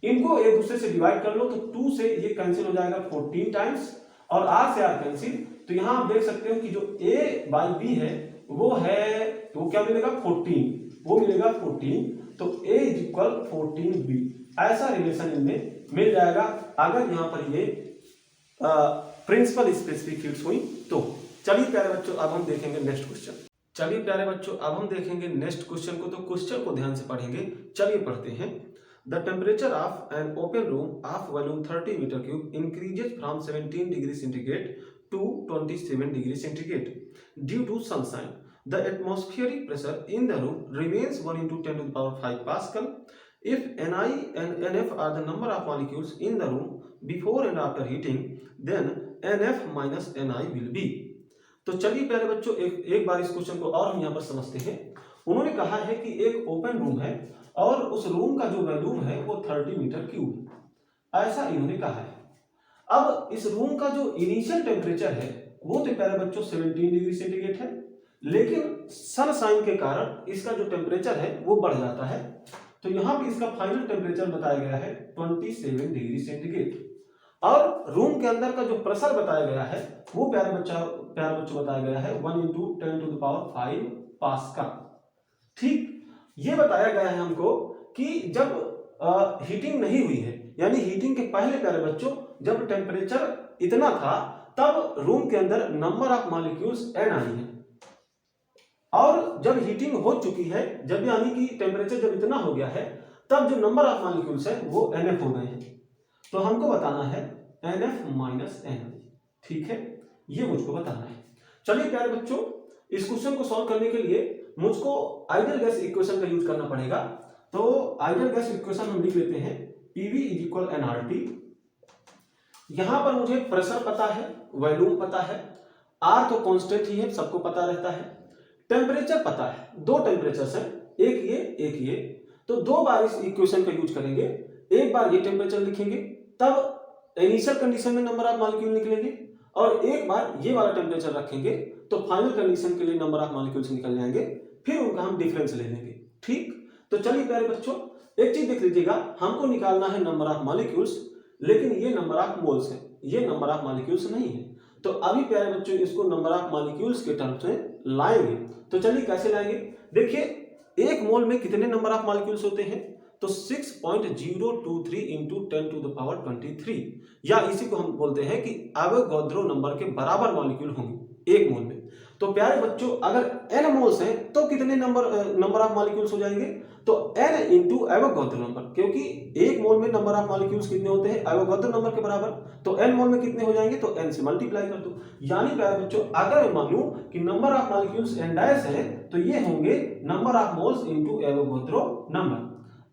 इनको एक दूसरे से डिवाइड कर लो तो 2 से ये कैंसिल हो जाएगा 14 टाइम्स, और R से R कैंसिल, तो यहां आप देख सकते हो कि जो A/B है वो है, तो क्या मिलेगा? 14, वो मिलेगा 14, तो A इज इक्वल 14B, ऐसा रिलेशन इनमें मिल जाएगा अगर यहाँ पर ये प्रिंसिपल स्पेसिफिक हीट्स हुई तो। चलिए प्यारे बच्चों, अब हम देखेंगे नेक्स्ट क्वेश्चन। चलिए प्यारे बच्चों, अब हम देखेंगे नेक्स्ट क्वेश्चन को, तो क्वेश्चन को ध्यान से पढ़ेंगे। चलिए पढ़ते हैं। The temperature of an open room of volume 30 metre cube increases from 17 degree centigrade to 27 degree centigrade due to sunshine. The atmospheric pressure in the room remains 1 × 10⁵ Pascal. If Ni and Nf are the number of molecules in the room before and after heating, then Nf minus Ni will be. तो चलिए प्यारे बच्चों, एक बार इस question को और हम यहाँ पर समझते हैं। उन्होंने कहा है कि एक ओपन रूम है और उस रूम का जो वॉल्यूम है वो 30 मीटर क्यूब, ऐसा इन्होंने कहा है। अब इस रूम का जो इनिशियल टेम्परेचर है वो तो प्यारे बच्चों 17 डिग्री सेंटीग्रेड है, लेकिन सनशाइन के कारण इसका जो टेम्परेचर है वो बढ़ जाता है, तो यहाँ पे इसका फाइनल टेम्परेचर बताया गया है 27 डिग्री सेंटीग्रेड, और रूम के अंदर का जो प्रेशर बताया गया है वो प्यारे बच्चों बताया गया है 1 × 10⁵ पास्कल। ठीक, ये बताया गया है हमको कि जब हीटिंग नहीं हुई है, यानी हीटिंग के पहले प्यारे बच्चों जब टेम्परेचर इतना था तब रूम के अंदर नंबर ऑफ मॉलिक्यूल्स Ni है, और जब हीटिंग हो चुकी है, जब यानी कि टेम्परेचर जब इतना हो गया है तब जो नंबर ऑफ मॉलिक्यूल्स है वो Nf हो गए हैं, तो हमको बताना है Nf माइनस Ni। ठीक है, ये मुझको बताना है। चलिए प्यारे बच्चों, इस क्वेश्चन को सॉल्व करने के लिए मुझको आइडियल गैस इक्वेशन का यूज करना पड़ेगा, तो आइडियल गैस इक्वेशन हम लिख लेते हैं PV = nRT। यहां पर मुझे प्रेशर पता है, वॉल्यूम पता है, R तो कांस्टेंट ही है, सबको पता रहता है, टेम्परेचर पता है, दो टेम्परेचर्स हैं, एक ये, तो दो बार इस इक्वेशन का यूज करेंगे। एक बार ये टेम्परेचर लिखेंगे तब इनिशियल कंडीशन में नंबर ऑफ मॉलिक्यूल निकलेंगे, और एक बार ये वाला टेम्परेचर रखेंगे तो फाइनल कंडीशन के लिए नंबर ऑफ मॉलिक्यूल्स निकल जाएंगे, फिर उनका हम डिफरेंस ले लेंगे। ठीक, तो चलिए प्यारे बच्चों, एक चीज देख लीजिएगा, हमको निकालना है नंबर ऑफ मॉलिक्यूल्स, लेकिन ये नंबर ऑफ मोल्स है, ये नंबर ऑफ मॉलिक्यूल्स नहीं है, तो अभी प्यारे बच्चों इसको नंबर ऑफ मॉलिक्यूल्स के टर्म्स में लाएंगे। तो चलिए कैसे लाएंगे, देखिए एक मोल में कितने नंबर ऑफ मॉलिक्यूल्स होते हैं, तो 6.023 इंटू 10 टू द पावर 23, या इसी को हम बोलते हैं कि एवोगाड्रो नंबर के बराबर मॉलिक्यूल होंगे एक मोल में। तो प्यारे बच्चों अगर n मोल्स हैं तो कितने नंबर ऑफ मॉलिक्यूल्स हो जाएंगे, तो n इंटू एवोगाड्रो नंबर, क्योंकि एक मोल में नंबर ऑफ मॉलिक्यूल्स कितने होते हैं, एवोगाड्रो नंबर के बराबर, तो n मोल में कितने हो जाएंगे, तो n से मल्टीप्लाई कर दो। यानी प्यारे बच्चों अगर मैं मानूं कि number of molecules n dash है तो ये होंगे number of moles into Avogadro number.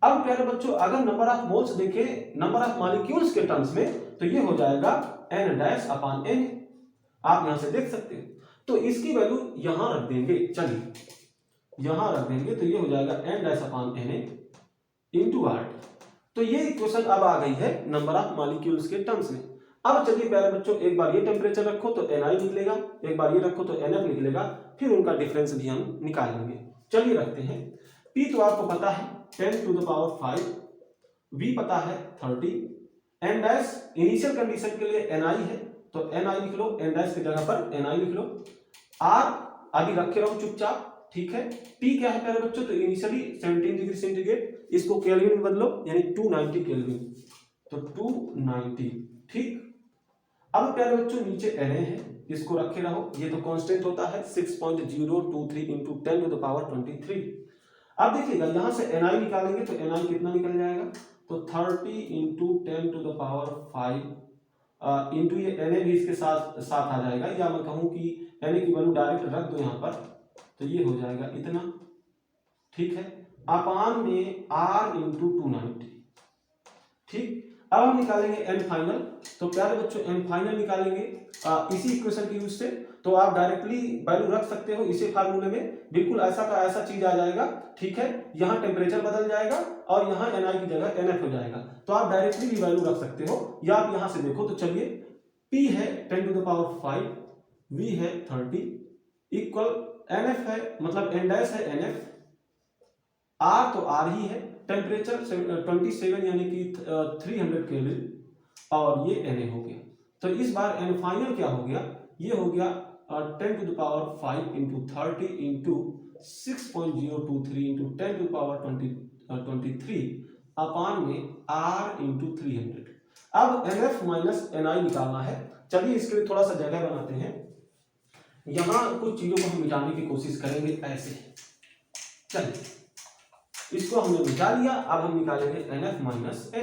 अब प्यारे बच्चों अगर नंबर ऑफ मोल्स देखें नंबर ऑफ मॉलिक्यूल्स के टर्म्स में तो ये हो जाएगा n डैश अपॉन n, आप यहां से देख सकते हो। तो इसकी वैल्यू यहां रख देंगे, चलिए यहां रख देंगे, तो ये हो जाएगा n dash upon n into r। तो ये इक्वेशन अब आ गई है नंबर ऑफ मॉलिक्यूल्स के टर्म्स में। अब चलिए प्यारे बच्चों एक बार ये टेम्परेचर रखो तो ni निकलेगा, एक बार ये रखो तो nf निकलेगा, फिर उनका डिफरेंस भी हम निकाल लेंगे। चलिए रखते हैं, p तो आपको पता है 10 टू द पावर 5, v पता है 30, n डैश इनिशियल कंडीशन के लिए ni है तो ni लिख लो, n डैश की जगह पर ni लिख लो, r अभी रखे रहो चुपचाप, ठीक है। T क्या है प्यारे बच्चों, तो इनिशियली 17 डिग्री सेंटीग्रेड, इसको केल्विन में बदलो यानी 290 केल्विन, तो 290, ठीक। अब प्यारे बच्चों नीचे Na है, इसको रखे रहो, ये तो कांस्टेंट होता है 6.023 इंटू 10 टू द पावर 23। अब देखिएगा यहां से ni निकालेंगे तो ni कितना निकल जाएगा, तो 30 into 10 to the power 5 into ये na भी इसके साथ साथ आ जाएगा, या मैं कहूं कि na की वैल्यू डायरेक्ट रख दो यहाँ पर, तो ये हो जाएगा इतना, ठीक है, अपान में r इंटू 290, ठीक। अब हम निकालेंगे n फाइनल, तो प्यारे बच्चों n फाइनल निकालेंगे इसी इक्वेशन की यूज से, तो आप डायरेक्टली वैल्यू रख सकते हो इसी फार्मूले में, बिल्कुल ऐसा का ऐसा चीज आ जाएगा, ठीक है। यहाँ टेम्परेचर बदल जाएगा और यहाँ ni की जगह nf हो जाएगा, तो आप डायरेक्टली भी वैल्यू रख सकते हो, या आप यहाँ से देखो तो चलिए p है 10 टू द पावर 5, v है 30 इक्वल nf है मतलब n डैश है nf, r तो r ही है, टेम्परेचर 27 यानी कि 300 केल्विन, और ये Na हो गया। तो इस बार n फाइनल क्या हो गया, ये हो गया 10 to the power 5 into 30 into 6.023 into 10 to power 23 upon में r इंटू 300। अब nf माइनस ni निकालना है, चलिए इसके लिए थोड़ा सा जगह बनाते हैं, यहां कुछ चीजों को हम मिटाने की कोशिश करेंगे ऐसे, चलिए इसको हमने मिटा लिया। अब हम निकालेंगे nf minus ni,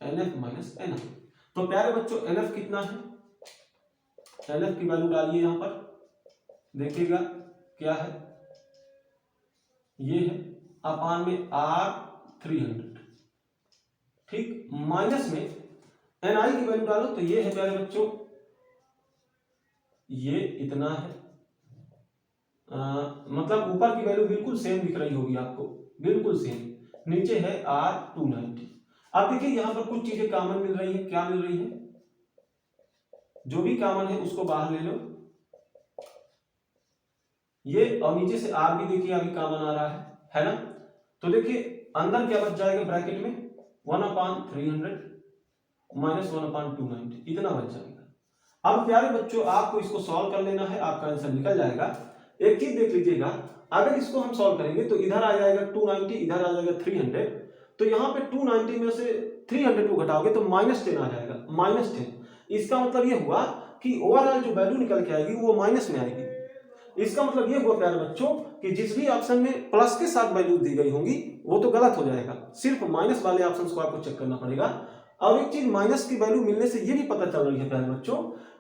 nf minus ni। तो प्यारे बच्चों nf कितना है, nf की वैल्यू डालिए यहां पर, देखिएगा क्या है, ये है अपान में r 300, ठीक, माइनस में ni की वैल्यू डालो, तो ये है प्यारे बच्चों, ये इतना है, मतलब ऊपर की वैल्यू बिल्कुल सेम दिख रही होगी आपको, बिल्कुल सेम, नीचे है r 290। अब देखिए यहां पर कुछ चीजें कॉमन मिल रही है, क्या मिल रही है, जो भी कॉमन है उसको बाहर ले लो, ये, और नीचे से r भी देखिए अभी कॉमन आ रहा है ना। तो देखिए अंदर क्या बच जाएगा ब्रैकेट में 1/300 माइनस 1/290, इतना बच जाएगा। अब प्यारे बच्चों आपको इसको सॉल्व कर लेना है, आपका आंसर निकल जाएगा। एक चीज देख लीजिएगा, अगर इसको हम सॉल्व करेंगे तो इधर आ जाएगा 290, इधर आ जाएगा 300, तो यहाँ पे 290 में से 300 को घटाओगे तो -10 आ जाएगा, -10। इसका मतलब ये हुआ कि ओवरऑल जो वैल्यू निकल के आएगी वो माइनस में आएगी। इसका मतलब ये हुआ प्यारे बच्चों कि जिस भी ऑप्शन में प्लस के साथ वैल्यू दी गई होंगी वो तो गलत हो जाएगा, सिर्फ माइनस वाले ऑप्शन को आपको चेक करना पड़ेगा। और एक चीज माइनस की वैल्यू मिलने से ये भी पता चल रही है प्यारे बच्चों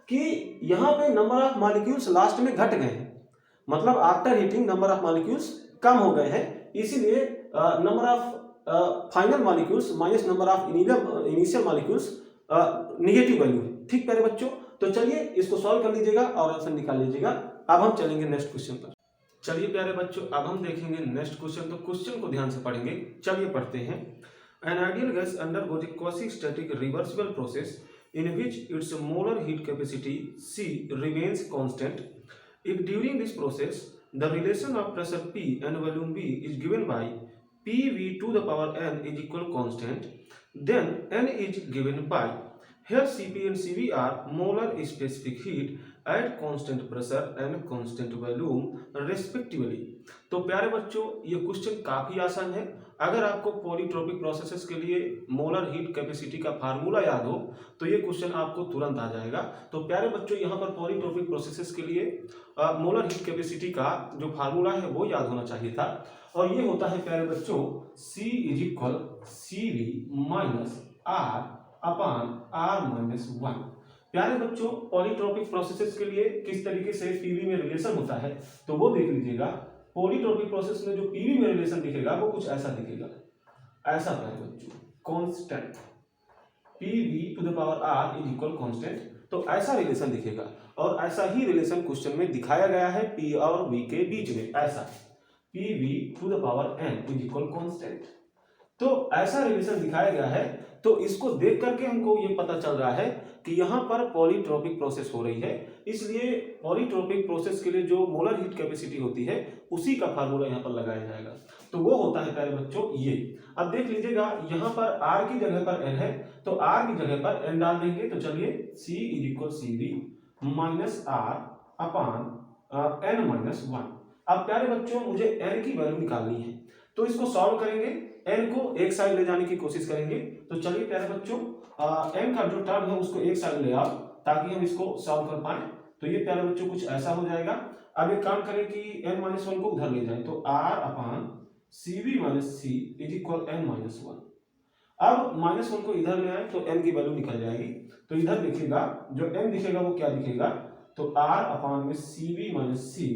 कि यहाँ पे नंबर ऑफ मॉलिक्यूल्स लास्ट में घट गए हैं, मतलब after heating number of molecules कम हो गए हैं, इसीलिए number of final molecules minus number of initial molecules negative value है, ठीक प्यारे बच्चों। तो चलिए इसको सॉल्व कर लीजिएगा और आंसर निकाल लीजिएगा। अब हम चलेंगे नेक्स्ट क्वेश्चन पर। चलिए प्यारे बच्चों अब हम देखेंगे नेक्स्ट क्वेश्चन, तो क्वेश्चन को ध्यान से पढ़ेंगे, चलिए पढ़ते हैं। An ideal gas undergoes a quasi-static reversible process in which its molar heat capacity C remains constant. If during this process the relation of pressure P and volume V is given by PV to the power n is equal constant, then n is given by, Here Cp and Cv are molar specific heat at constant pressure and constant volume respectively। तो प्यारे बच्चों ये question काफी आसान है। अगर आपको polytropic processes के लिए मोलर हीट कैपेसिटी का फार्मूला याद हो तो ये क्वेश्चन आपको तुरंत आ जाएगा। तो प्यारे बच्चों यहाँ पर पॉलीट्रोपिक प्रोसेसेस के लिए मोलर हीट कैपेसिटी का जो फार्मूला है वो याद होना चाहिए था, और ये होता है प्यारे बच्चों C is equal CV minus R upon R-1। प्यारे बच्चों पॉलीट्रोपिक प्रोसेसेस के लिए किस तरीके से पीवी में रिलेशन होता है तो वो देख लीजिएगा। पॉलीट्रोपिक प्रोसेस में जो पीवी में रिलेशन दिखेगा वो कुछ ऐसा दिखेगा, ऐसा प्यारे बच्चों constant P V to the power R is equal constant, तो ऐसा रिलेशन दिखेगा। और ऐसा ही रिलेशन क्वेश्चन में दिखाया गया है पी और वी के बीच में, ऐसा P V to the power N is equal constant. तो ऐसा रिलेशन दिखाया गया है, तो इसको देख करके हमको ये पता चल रहा है कि यहाँ पर पॉलीट्रोपिक प्रोसेस हो रही है, इसलिए पॉलीट्रोपिक प्रोसेस के लिए जो मोलर हीट कैपेसिटी होती है उसी का फार्मूला यहाँ पर लगाया जाएगा। तो वो होता है प्यारे बच्चों ये। अब देख लीजिएगा यहाँ पर R की जगह पर N है, तो R की जगह पर N डाल देंगे। तो चलिए C is equal CV minus R upon N-1। अब प्यारे बच्चों मुझे N की वैल्यू निकालनी है, तो इसको सॉल्व करेंगे। N को एक साइड ले जाने की कोशिश करेंगे। तो चलिए प्यारे बच्चों n का जो टर्म है उसको एक साइड ले आओ ताकि हम इसको सॉल्व कर पाए। तो ये प्यारे बच्चों कुछ ऐसा हो जाएगा। अब एक काम करें कि n-1 को उधर ले जाए, तो R upon CV minus C is equal n-1। अब -1 को इधर ले आए तो n की वैल्यू निकल जाएगी। तो इधर देखिएगा जो n दिखेगा वो क्या दिखेगा, तो R अपान में CV माइनस C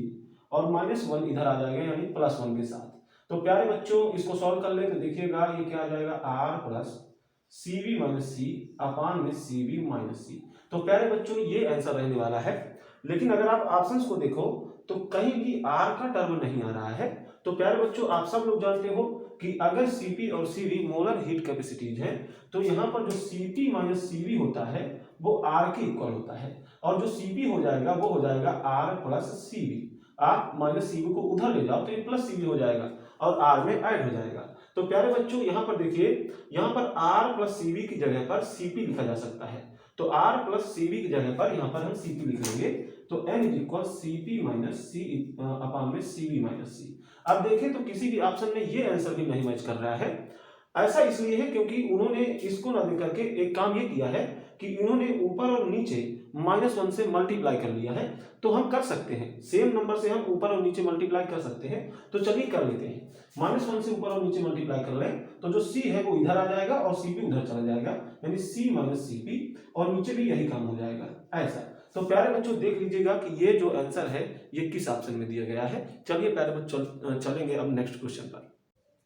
और -1 इधर आ जाएगा यानी +1 के साथ। तो प्यारे बच्चों इसको सॉल्व कर ले तो देखिएगा ये क्या आ जाएगा R plus CV minus C अपान में CV माइनस C। तो प्यारे बच्चों ये आंसर रहने वाला है। लेकिन अगर आप ऑप्शंस को देखो तो कहीं भी R का टर्म नहीं आ रहा है। तो प्यारे बच्चों आप सब लोग जानते हो कि अगर Cp और Cv मोलर हीट कैपेसिटीज हैं तो यहाँ पर जो Cp माइनस Cv होता है वो R के इक्वल होता है, और जो Cp हो जाएगा वो हो जाएगा R प्लस Cv। आप माइनस Cv को उधर ले जाओ तो ये प्लस Cv हो जाएगा और R में ऐड हो जाएगा। तो प्यारे बच्चों यहाँ पर देखिए, यहाँ पर R प्लस Cv की जगह पर Cp लिखा जा सकता है। तो R प्लस Cv की जगह पर यहाँ पर हम Cp लिख लेंगे। तो n is equal Cp minus C अपान में Cv माइनस C। अब देखें तो किसी भी ऑप्शन में ये आंसर भी नहीं मैच कर रहा है। ऐसा इसलिए है क्योंकि उन्होंने इसको ना देख करके एक काम ये किया है कि इन्होंने ऊपर और नीचे -1 से मल्टीप्लाई कर लिया है। तो हम कर सकते हैं, सेम नंबर से हम ऊपर और नीचे मल्टीप्लाई कर सकते हैं। तो चलिए कर लेते हैं, -1 से ऊपर और नीचे मल्टीप्लाई कर लें तो जो C है वो इधर आ जाएगा और Cp उधर चला जाएगा, यानी C माइनस Cp, और नीचे भी यही काम हो जाएगा ऐसा। तो प्यारे बच्चों देख लीजिएगा कि ये जो आंसर है ये किस ऑप्शन में दिया गया है। चलिए प्यारे बच्चों चलेंगे अब नेक्स्ट क्वेश्चन पर।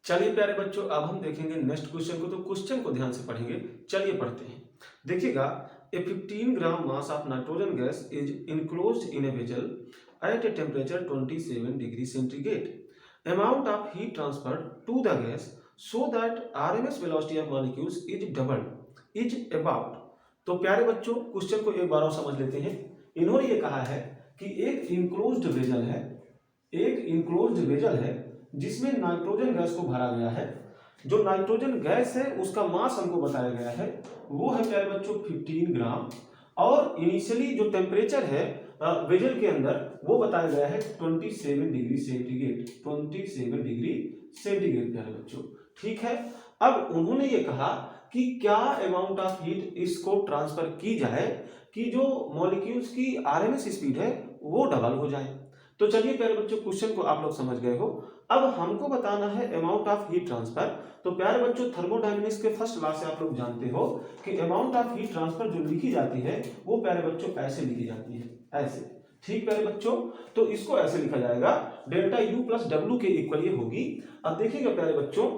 चलिए प्यारे बच्चों अब हम देखेंगे नेक्स्ट क्वेश्चन को। तो क्वेश्चन को ध्यान से पढ़ेंगे, चलिए पढ़ते हैं। देखिएगा, a 15 gram mass of nitrogen gas is enclosed in a vessel at a temperature 27 degree centigrade. Amount of heat transferred to the gas so that RMS velocity of molecules is doubled is about. तो प्यारे बच्चों question को एक बार और समझ लेते हैं। इन्होंने ये कहा है कि एक इनक्लोज्ड वेसल है, एक इनक्लोज्ड वेसल है जिसमें नाइट्रोजन गैस को भरा गया है। जो नाइट्रोजन गैस है उसका मास हमको बताया गया है वो है प्यारे बच्चों 15 ग्राम, और इनिशियली जो टेम्परेचर है वेसल के अंदर वो बताया गया है 27 डिग्री सेंटीग्रेड, 27 डिग्री सेंटीग्रेड प्यारे बच्चों, ठीक है। अब उन्होंने ये कहा कि क्या अमाउंट ऑफ हीट इसको ट्रांसफर की जाए कि जो मॉलिक्यूल्स की RMS स्पीड है वो डबल हो जाए। तो चलिए प्यारे बच्चों क्वेश्चन को आप लोग समझ गए हो। अब हमको बताना है अमाउंट ऑफ हीट ट्रांसफर। तो प्यारे बच्चों थर्मोडायनेमिक्स के फर्स्ट लॉ से आप लोग जानते हो कि अमाउंट ऑफ हीट ट्रांसफर जो लिखी जाती है वो प्यारे बच्चों ऐसे लिखी जाती है, ऐसे, ठीक प्यारे बच्चों। तो इसको ऐसे लिखा जाएगा डेल्टा U प्लस W के इक्वल ये होगी। अब देखिएगा प्यारे बच्चों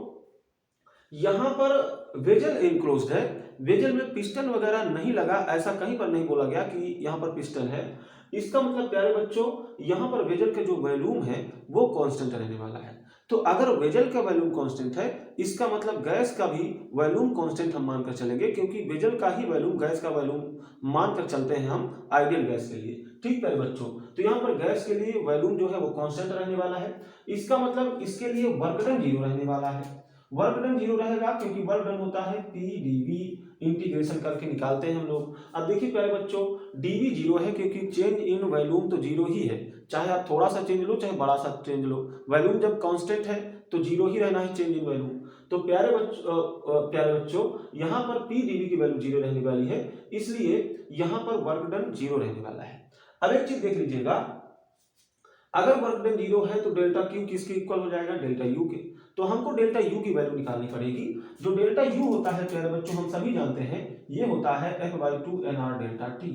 यहां पर वेसल इनक्लोज्ड है, वेसल में पिस्टन वगैरह नहीं लगा, ऐसा कहीं पर नहीं बोला गया कि यहां पर पिस्टन है। इसका मतलब प्यारे बच्चों यहां पर वेसल का जो वॉल्यूम है वो कांस्टेंट रहने वाला है। तो अगर वेसल का वॉल्यूम कांस्टेंट है इसका मतलब गैस का भी वॉल्यूम कांस्टेंट हम मानकर चलेंगे, क्योंकि वेसल का ही वॉल्यूम गैस का वॉल्यूम मानकर चलते हैं हम आइडियल गैस के लिए, ठीक प्यारे बच्चों। तो यहाँ पर गैस के लिए वॉल्यूम जो है वो कांस्टेंट रहने वाला है। इसका मतलब इसके लिए वर्क डन 0 रहने वाला है। वर्क डन 0 रहेगा क्योंकि वर्क डन होता है PdV इंटीग्रेशन करके निकालते हैं हम लोग। अब देखिए प्यारे बच्चों, डी भी जीरो है क्योंकि चेंज इन वॉल्यूम तो जीरो ही है, चाहे आप थोड़ा सा चेंज लो चाहे बड़ा सा चेंज लो, वॉल्यूम जब कांस्टेंट है तो जीरो ही रहना है चेंज इन वॉल्यूम। तो प्यारे बच्चों यहाँ पर पी डीवी की वैल्यू जीरो रहने वाली है, इसलिए यहाँ पर वर्क डन जीरो रहने वाला है। अब एक चीज देख लीजिएगा, अगर वर्क डन जीरो है तो डेल्टा क्यू किसके इक्वल हो जाएगा, डेल्टा यू के। तो हमको डेल्टा यू की वैल्यू निकालनी पड़ेगी। जो डेल्टा यू होता है प्यारे बच्चों हम सभी जानते हैं, ये होता है f/2 nr डेल्टा टी।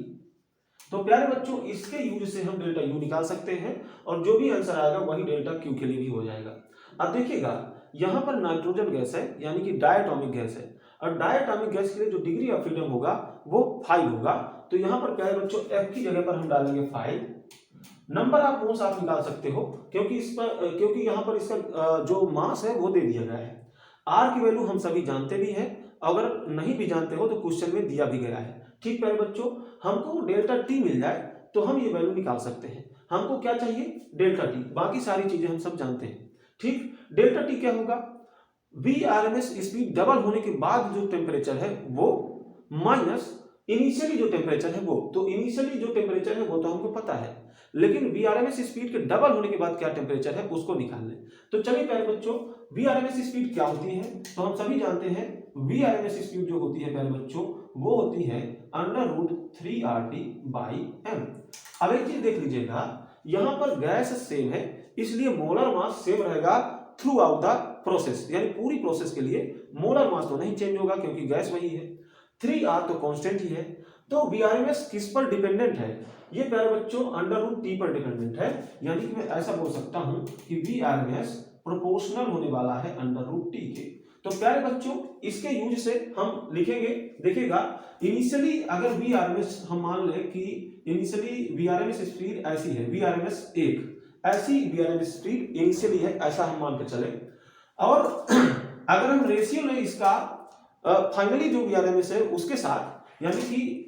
तो प्यारे बच्चों इसके यूज से हम डेल्टा यू निकाल सकते हैं और जो भी आंसर आएगा वही डेल्टा क्यू के लिए भी हो जाएगा। अब देखिएगा यहाँ पर नाइट्रोजन गैस है यानी कि डायटोमिक गैस है, और डायटोमिक गैस के लिए जो डिग्री ऑफ फ्रीडम होगा वो 5 होगा। तो यहाँ पर प्यारे बच्चों F की जगह पर हम डालेंगे 5। नंबर ऑफ मोल्स आप निकाल सकते हो क्योंकि यहाँ पर इसका जो मास है वो दे दिया गया है। R की वैल्यू हम सभी जानते भी हैं, अगर नहीं भी जानते हो तो क्वेश्चन में दिया भी गया है। ठीक प्यारे बच्चों, हमको डेल्टा टी मिल जाए तो हम ये वैल्यू निकाल सकते हैं। हमको क्या चाहिए, डेल्टा टी, बाकी सारी चीजें हम सब जानते हैं। ठीक, डेल्टा टी क्या होगा, VRMS स्पीड डबल होने के बाद जो टेम्परेचर है वो माइनस इनिशियली जो टेम्परेचर है वो। तो इनिशियली जो टेम्परेचर है वो तो हमको पता है, लेकिन VRMS स्पीड के डबल होने के बाद क्या टेम्परेचर है उसको निकाल लें। तो चलिए प्यारे बच्चों, VRMS स्पीड क्या होती है, तो हम सभी जानते हैं VRMS स्पीड जो होती है प्यारे बच्चों वो होती है √3RT/m। अब एक चीज देख लीजिएगा, यहाँ पर गैस सेम है इसलिए मोलर मास सेम रहेगा थ्रू आउट द प्रोसेस, यानी पूरी प्रोसेस के लिए मोलर मास तो नहीं चेंज होगा क्योंकि गैस वही है। 3R तो कांस्टेंट ही है। तो VRMS किस पर डिपेंडेंट है, ये प्यारे बच्चों √T पर डिपेंडेंट है, यानी कि मैं ऐसा बोल सकता हूं कि VRMS प्रोपोर्शनल होने वाला है √T के। तो प्यारे बच्चों इसके यूज से हम लिखेंगे, देखिएगा इनिशियली अगर VRMS हम मान लें कि इनिशियली VRMS स्पीड ऐसी है, VRMS 1 ऐसी VRMS स्पीड इनिशियली है, ऐसा हम मान के चले। और अगर हम रेशियो लें इसका फाइनली जो VRMS है उसके साथ, यानी कि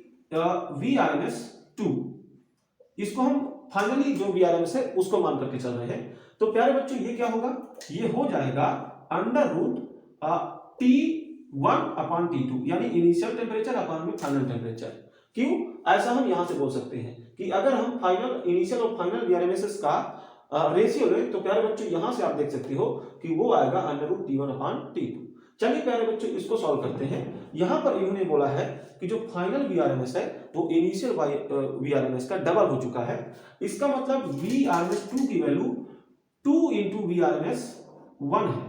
VRMS 2, इसको हम फाइनली जो VRMS है उसको मान करके चल रहे हैं। तो प्यारे बच्चों ये क्या होगा, ये हो जाएगा √T1/T2, यानी इनिशियल टेम्परेचर अपॉन में फाइनल टेम्परेचर। क्यों, ऐसा हम यहां से बोल सकते हैं कि अगर हम फाइनल इनिशियल और फाइनल VRMS का रेशियो लें तो प्यारे बच्चों यहां से आप देख सकते हो कि वो आएगा √T1/T2। चलिए प्यारे बच्चों इसको सॉल्व करते हैं। यहां पर इन्होंने बोला है कि जो फाइनल VRMS है वो इनिशियल VRMS का डबल हो चुका है। इसका मतलब VRMS 2 की वैल्यू 2 × VRMS 1 है,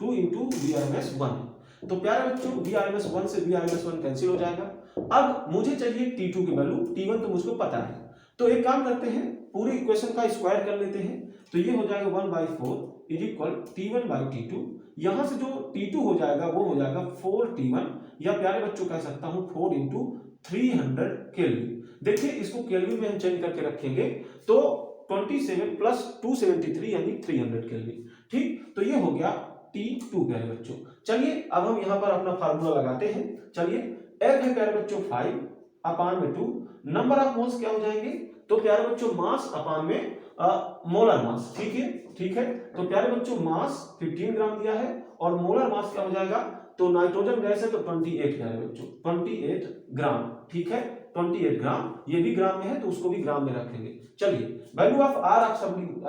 2 × VRMS 1 है। तो प्यारे बच्चों VRMS 1 से VRMS 1 कैंसिल हो जाएगा। अब मुझे चाहिए T2 की वैल्यू, T1 तो मुझको पता है। तो एक काम करते हैं, पूरे इक्वेशन का स्क्वायर कर लेते हैं। तो ये हो जाएगा 1/4 = T1/T2। यहां से जो T2 हो जाएगा वो हो जाएगा 4T1, या प्यारे बच्चों कह सकता हूं 4 × 300 केल्विन। देखिए इसको केल्विन में हम चेंज करके रखेंगे तो 27 + 273 यानी 300 केल्विन। ठीक, तो ये हो गया T2 प्यारे बच्चों। चलिए अब हम यहां पर अपना फार्मूला लगाते हैं। चलिए F है प्यारे बच्चों 5/2, नंबर ऑफ मोल्स क्या हो जाएंगे, तो प्यारे बच्चों मास अपॉन में मोलर मास। ठीक है। तो प्यारे बच्चों मास 15 ग्राम दिया है और मोलर मास क्या हो जाएगा, तो नाइट्रोजन गैस है तो 28 प्यारे बच्चों 28 ग्राम। ठीक है, 28 ग्राम, ये भी ग्राम में है तो उसको भी ग्राम में रखेंगे। चलिए वैल्यू ऑफ R आप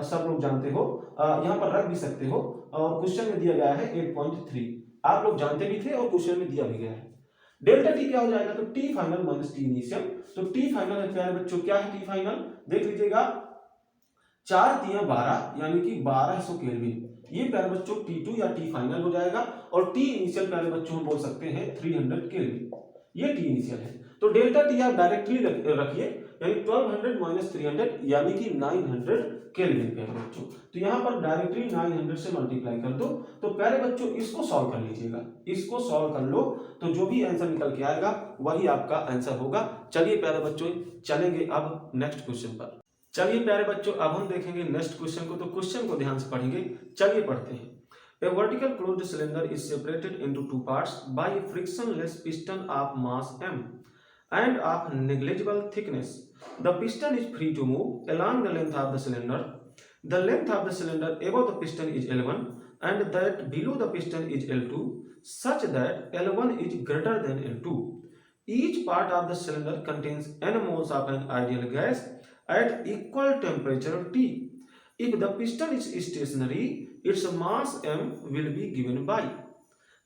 सब लोग जानते हो, यहाँ पर रख भी सकते हो, और क्वेश्चन में दिया गया है 8.3, आप लोग जानते भी थे और क्वेश्चन में दिया भी गया है। डेल्टा टी क्या हो जाएगा, तो T final minus T initial. तो T फाइनल है प्यारे बच्चों, क्या है T फाइनल, देख लीजिएगा 4 × 12 यानी कि 1200 केल्विन। ये प्यारे बच्चों T2 या T फाइनल हो जाएगा, और T इनिशियल प्यारे बच्चों हम बोल सकते हैं 300 केल्विन, ये T इनिशियल है। तो डेल्टा T आप डायरेक्टली रखिए, यानी 1200 - 300 यानी कि 900 केल्विन प्यारे बच्चों। तो यहाँ पर डायरेक्टली 900 से मल्टीप्लाई कर दो। तो प्यारे बच्चों इसको सॉल्व कर लीजिएगा, इसको सॉल्व कर लो तो जो भी आंसर निकल के आएगा वही आपका आंसर होगा। चलिए प्यारे बच्चों चलेंगे अब नेक्स्ट क्वेश्चन पर। चलिए प्यारे बच्चों अब हम देखेंगे नेक्स्ट क्वेश्चन को, तो क्वेश्चन को ध्यान से पढ़ेंगे। चलिए पढ़ते हैं। A vertical closed cylinder is separated into two parts by a frictionless piston of mass m and of negligible thickness. The piston is free to move along the length of the cylinder. The length of the cylinder above the piston is L1. and that below the piston is L2 such that L1 is greater than L2. Each part of the cylinder contains n moles of an ideal gas at equal temperature T. If the piston is stationary, its mass m will be given by.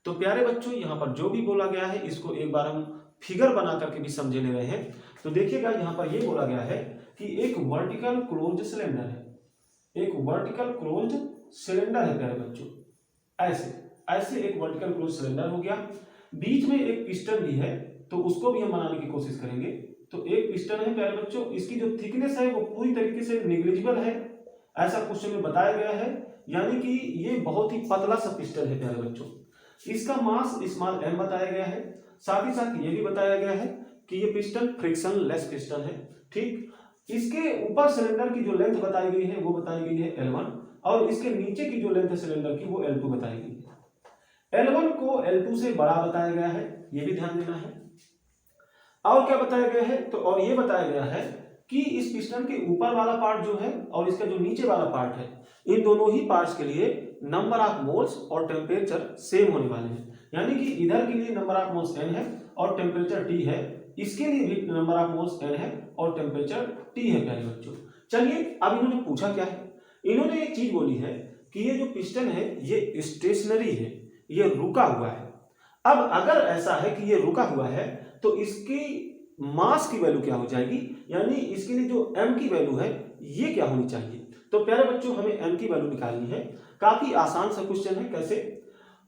तो प्यारे बच्चों यहाँ पर जो भी बोला गया है इसको एक बार हम फिगर बना करके भी समझे ले रहे हैं। तो देखिएगा यहाँ पर ये बोला गया है कि एक वर्टिकल क्लोज्ड सिलेंडर है, एक वर्टिकल क्लोज्ड सिलेंडर है प्यारे बच्चों, ऐसे ऐसे एक वर्टिकल क्लोज्ड सिलेंडर हो गया। बीच में एक पिस्टन भी है, तो उसको भी हम बनाने की कोशिश करेंगे। तो एक पिस्टन है प्यारे बच्चों, इसकी जो थिकनेस है वो पूरी तरीके से निग्लिजिबल है, ऐसा क्वेश्चन में बताया गया है, यानी कि ये बहुत ही पतला सा पिस्टन है प्यारे बच्चों। इसका मास स्मॉल m बताया गया है। साथ ही साथ ये भी बताया गया है कि ये पिस्टन फ्रिक्शन लेस पिस्टन है। ठीक, इसके ऊपर सिलेंडर की जो लेंथ बताई गई है वो बताई गई है L1 और इसके नीचे की जो लेंथ है सिलेंडर की वो L2 बताई गई है। L1 को L2 से बड़ा बताया गया है, ये भी ध्यान देना है। और क्या बताया गया है, तो और ये बताया गया है कि इस पिस्टन के ऊपर वाला पार्ट जो है और इसका जो नीचे वाला पार्ट है, इन दोनों ही पार्ट्स के लिए नंबर ऑफ मोल्स और टेम्परेचर सेम होने वाले हैं। यानी कि इधर के लिए नंबर ऑफ मोल्स n है और टेम्परेचर T है, इसके लिए भी नंबर ऑफ मोल्स n है और टेम्परेचर T है प्यारे बच्चों। चलिए अब इन्होंने पूछा क्या है, इन्होंने एक चीज बोली है कि ये जो पिस्टन है ये स्टेशनरी है, ये रुका हुआ है। अब अगर ऐसा है कि ये रुका हुआ है तो इसकी मास की वैल्यू क्या हो जाएगी, यानी इसके लिए जो m की वैल्यू है ये क्या होनी चाहिए। तो प्यारे बच्चों हमें m की वैल्यू निकालनी है। काफी आसान सा क्वेश्चन है। कैसे,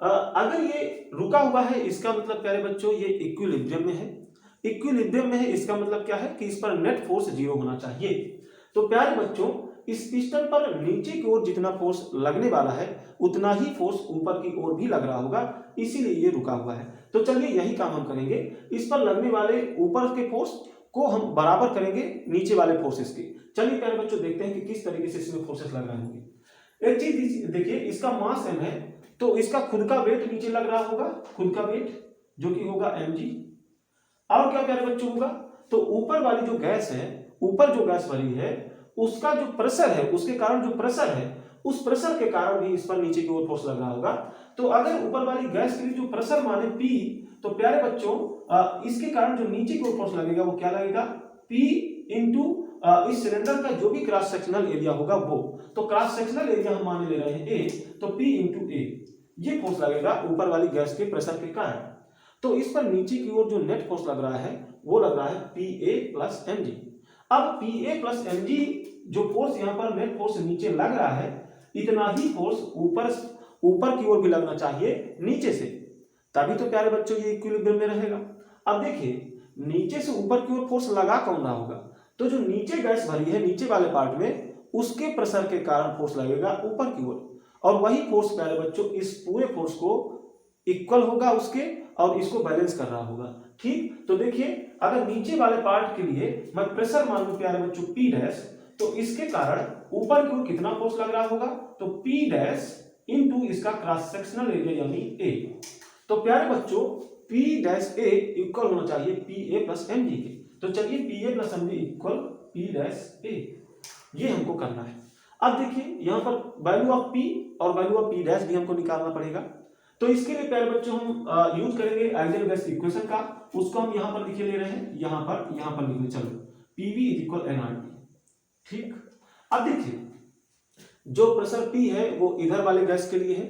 अगर ये रुका हुआ है इसका मतलब प्यारे बच्चों ये इक्विलिब्रियम में है। इक्विलिब्रियम में है इसका मतलब क्या है कि इस पर नेट फोर्स 0 होना चाहिए। तो प्यारे बच्चों इस पिस्टन पर नीचे की ओर जितना फोर्स लगने वाला है उतना ही फोर्स ऊपर की ओर भी लग रहा होगा, इसीलिए ये रुका हुआ है। तो चलिए यही काम हम करेंगे, इस पर लगने वाले ऊपर के फोर्स को हम बराबर करेंगे नीचे वाले फोर्सेस के। चलिए प्यारे बच्चों देखते हैं कि किस तरीके से इसमें फोर्सेस लग रहे होंगे। एक चीज देखिए, इसका मास m है तो इसका खुद का वेट नीचे लग रहा होगा, खुद का वेट जो कि होगा mg। और क्या प्यारे बच्चों होगा, तो ऊपर वाली जो गैस है, ऊपर जो गैस भरी है उसका जो प्रेशर है, उसके कारण जो प्रेशर है उस प्रेशर के कारण भी इस पर नीचे की ओर फोर्स लग रहा होगा। तो अगर ऊपर वाली गैस के लिए जो प्रेशर माने P, तो प्यारे बच्चों इसके कारण जो नीचे की ओर फोर्स लगेगा वो क्या लगेगा, P इंटू इस सिलेंडर का जो भी क्रॉस सेक्शनल एरिया होगा वो, तो क्रॉस सेक्शनल एरिया हम मान ले रहे हैं A, तो P इंटू A ये फोर्स लगेगा ऊपर वाली गैस के प्रेशर के कारण। तो इस पर नीचे की ओर जो नेट फोर्स लग रहा है वो लग रहा है PA प्लस mg। अब PA प्लस mg जो फोर्स यहाँ पर नेट फोर्स नीचे लग रहा है इतना ही फोर्स ऊपर की ओर भी लगना चाहिए नीचे से, तभी तो प्यारे बच्चों ये इक्विलिब्रियम में रहेगा। अब देखिए नीचे से ऊपर की ओर फोर्स लगा कौन रहा होगा, तो जो नीचे गैस भरी है नीचे वाले पार्ट में उसके प्रेशर के कारण फोर्स लगेगा ऊपर की ओर, और वही फोर्स प्यारे बच्चों इस पूरे फोर्स को इक्वल होगा उसके और इसको बैलेंस कर रहा होगा। ठीक, तो देखिए अगर नीचे वाले पार्ट के लिए मैं प्रेशर मान लूं प्यारे बच्चों P डैश, तो इसके कारण ऊपर की ओर कितना फोर्स लग रहा होगा, तो P डैश इनटू इसका क्रॉस सेक्शनल एरिया यानी A। तो प्यारे बच्चों P डैश A इक्वल होना चाहिए PA प्लस mg के। तो चलिए PA plus mg equal P dash A, ये हमको करना है। अब देखिए यहाँ पर वैल्यू ऑफ P और वैल्यू ऑफ P डैश भी हमको निकालना पड़ेगा। तो इसके लिए प्यारे बच्चों हम यूज करेंगे आइडियल गैस इक्वेशन का, उसको हम यहाँ पर लिखे ले रहे हैं, यहाँ पर लिखने, चलो PV इज इक्वल nRT। ठीक, अब देखिए जो प्रेशर P है वो इधर वाले गैस के लिए है,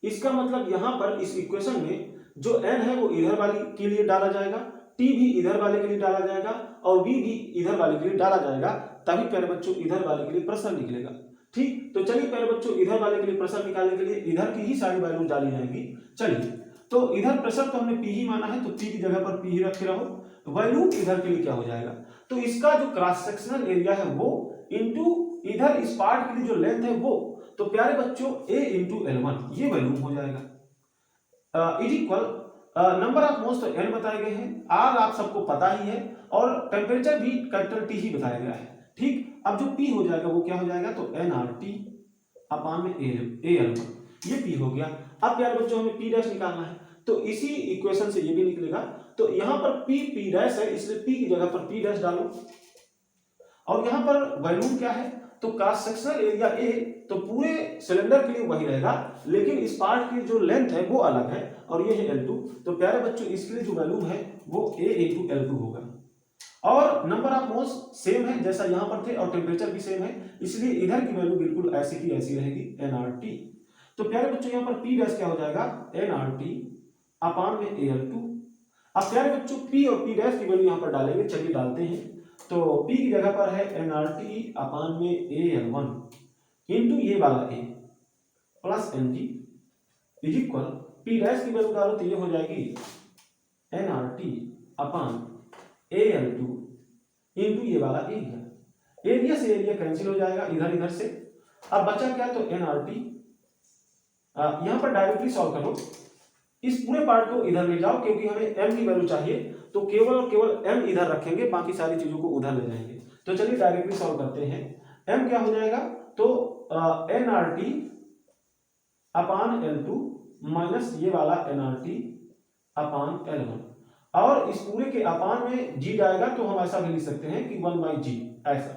इसका मतलब यहाँ पर इस इक्वेशन में जो n है वो इधर वाले के लिए डाला जाएगा, T भी इधर वाले के लिए डाला जाएगा और V भी इधर वाले के लिए डाला जाएगा, तभी प्यारे बच्चों इधर वाले के लिए प्रेशर निकलेगा। ठीक, तो चलिए प्यारे बच्चों इधर वाले के लिए प्रेशर निकालने के लिए इधर की ही सारी वैल्यू डाली जाएंगी। चलिए तो इधर प्रेशर तो हमने P ही माना है, तो P की जगह पर P ही रखे रहो। वैल्यू इधर के लिए क्या हो जाएगा, तो इसका जो क्रॉस सेक्शनल एरिया है वो इंटू इधर इस पार्ट के लिए जो लेंथ है वो, तो प्यारे बच्चों A इंटू L1 ये वैल्यू हो जाएगा is equal number of moles तो n बताए गए हैं, R आप सबको पता ही है और टेम्परेचर भी कैपिटल T ही बताया गया है। ठीक, अब जो P हो जाएगा वो क्या हो जाएगा, तो nRT अपान में AL1 ये P हो गया। अब प्यारे बच्चों हमें P डैश निकालना है, तो इसी इक्वेशन से ये भी निकलेगा। तो यहाँ पर P डैश है इसलिए P की जगह पर P डैश डालो, और यहाँ पर वॉल्यूम क्या है, तो क्रॉस सेक्शनल एरिया ए तो पूरे सिलेंडर के लिए वही रहेगा, लेकिन इस पार्ट की जो लेंथ है वो अलग है और ये है L2। तो प्यारे बच्चों इसके लिए जो वैल्यू है वो A × L2 होगा। और नंबर ऑफ मोल्स सेम है जैसा यहाँ पर थे और टेम्परेचर भी सेम है, इसलिए इधर की वैल्यू बिल्कुल ऐसी की ऐसी रहेगी nRT। तो प्यारे बच्चों यहाँ पर P डैश क्या हो जाएगा nRT अपान में Al2। अब प्यारे बच्चों P और P डैश की वैल्यू यहाँ पर डालेंगे, चलिए डालते हैं। तो P की जगह पर है nRT अपान में Al1 इंटू ये वाला A plus Mg is equal P dash की वैल्यू डालो तो ये हो जाएगी nRT अपान Al2 इंटू ये वाला एरिया। एरिया से एरिया कैंसिल हो जाएगा इधर इधर से। अब बचा क्या, तो nRT यहां पर डायरेक्टली सॉल्व करो, इस पूरे पार्ट को इधर ले जाओ क्योंकि हमें m की वैल्यू चाहिए, तो केवल और केवल m इधर रखेंगे, बाकी सारी चीजों को उधर ले जाएंगे। तो चलिए डायरेक्टली सॉल्व करते हैं। m क्या हो जाएगा, तो nRT अपान L2 माइनस ये वाला nRT अपान L1, और इस पूरे के अपान में g जाएगा तो हम ऐसा भी लिख सकते हैं कि 1/g ऐसा।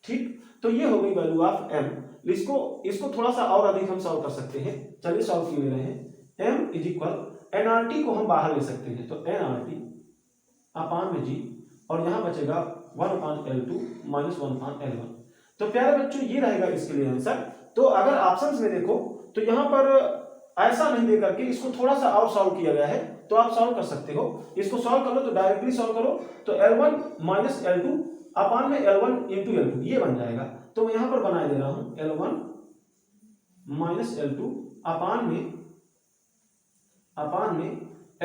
ठीक, तो ये हो गई वैल्यू ऑफ m। इसको थोड़ा सा और अधिक हम सॉल्व कर सकते हैं, चलिए सॉल्व किए रहे हैं। m इज इक्वल nRT को हम बाहर ले सकते हैं, तो nRT अपान में g और यहां बचेगा 1/L2 माइनस 1/L1। तो प्यारे बच्चों ये रहेगा इसके लिए आंसर। तो अगर ऑप्शंस में देखो तो यहां पर ऐसा नहीं दे करके इसको थोड़ा सा और सॉल्व किया गया है, तो आप सॉल्व कर सकते हो। इसको सॉल्व कर लो तो डायरेक्टली सॉल्व करो तो L1 माइनस L2 अपान में L1 इंटू L2 ये बन जाएगा। तो मैं यहां पर बना दे रहा हूं L1 माइनस L2 अपान में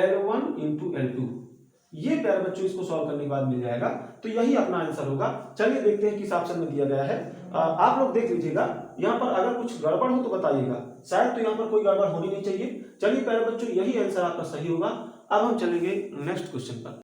L1 इंटू L2। ये प्यारे बच्चों इसको सॉल्व करने के बाद मिल जाएगा, तो यही अपना आंसर होगा। चलिए देखते हैं किस ऑप्शन में दिया गया है। आप लोग देख लीजिएगा, यहाँ पर अगर कुछ गड़बड़ हो तो बताइएगा, शायद तो यहाँ पर कोई गड़बड़ होनी नहीं चाहिए। चलिए प्यारे बच्चों यही आंसर आपका सही होगा। अब हम चलेंगे नेक्स्ट क्वेश्चन पर।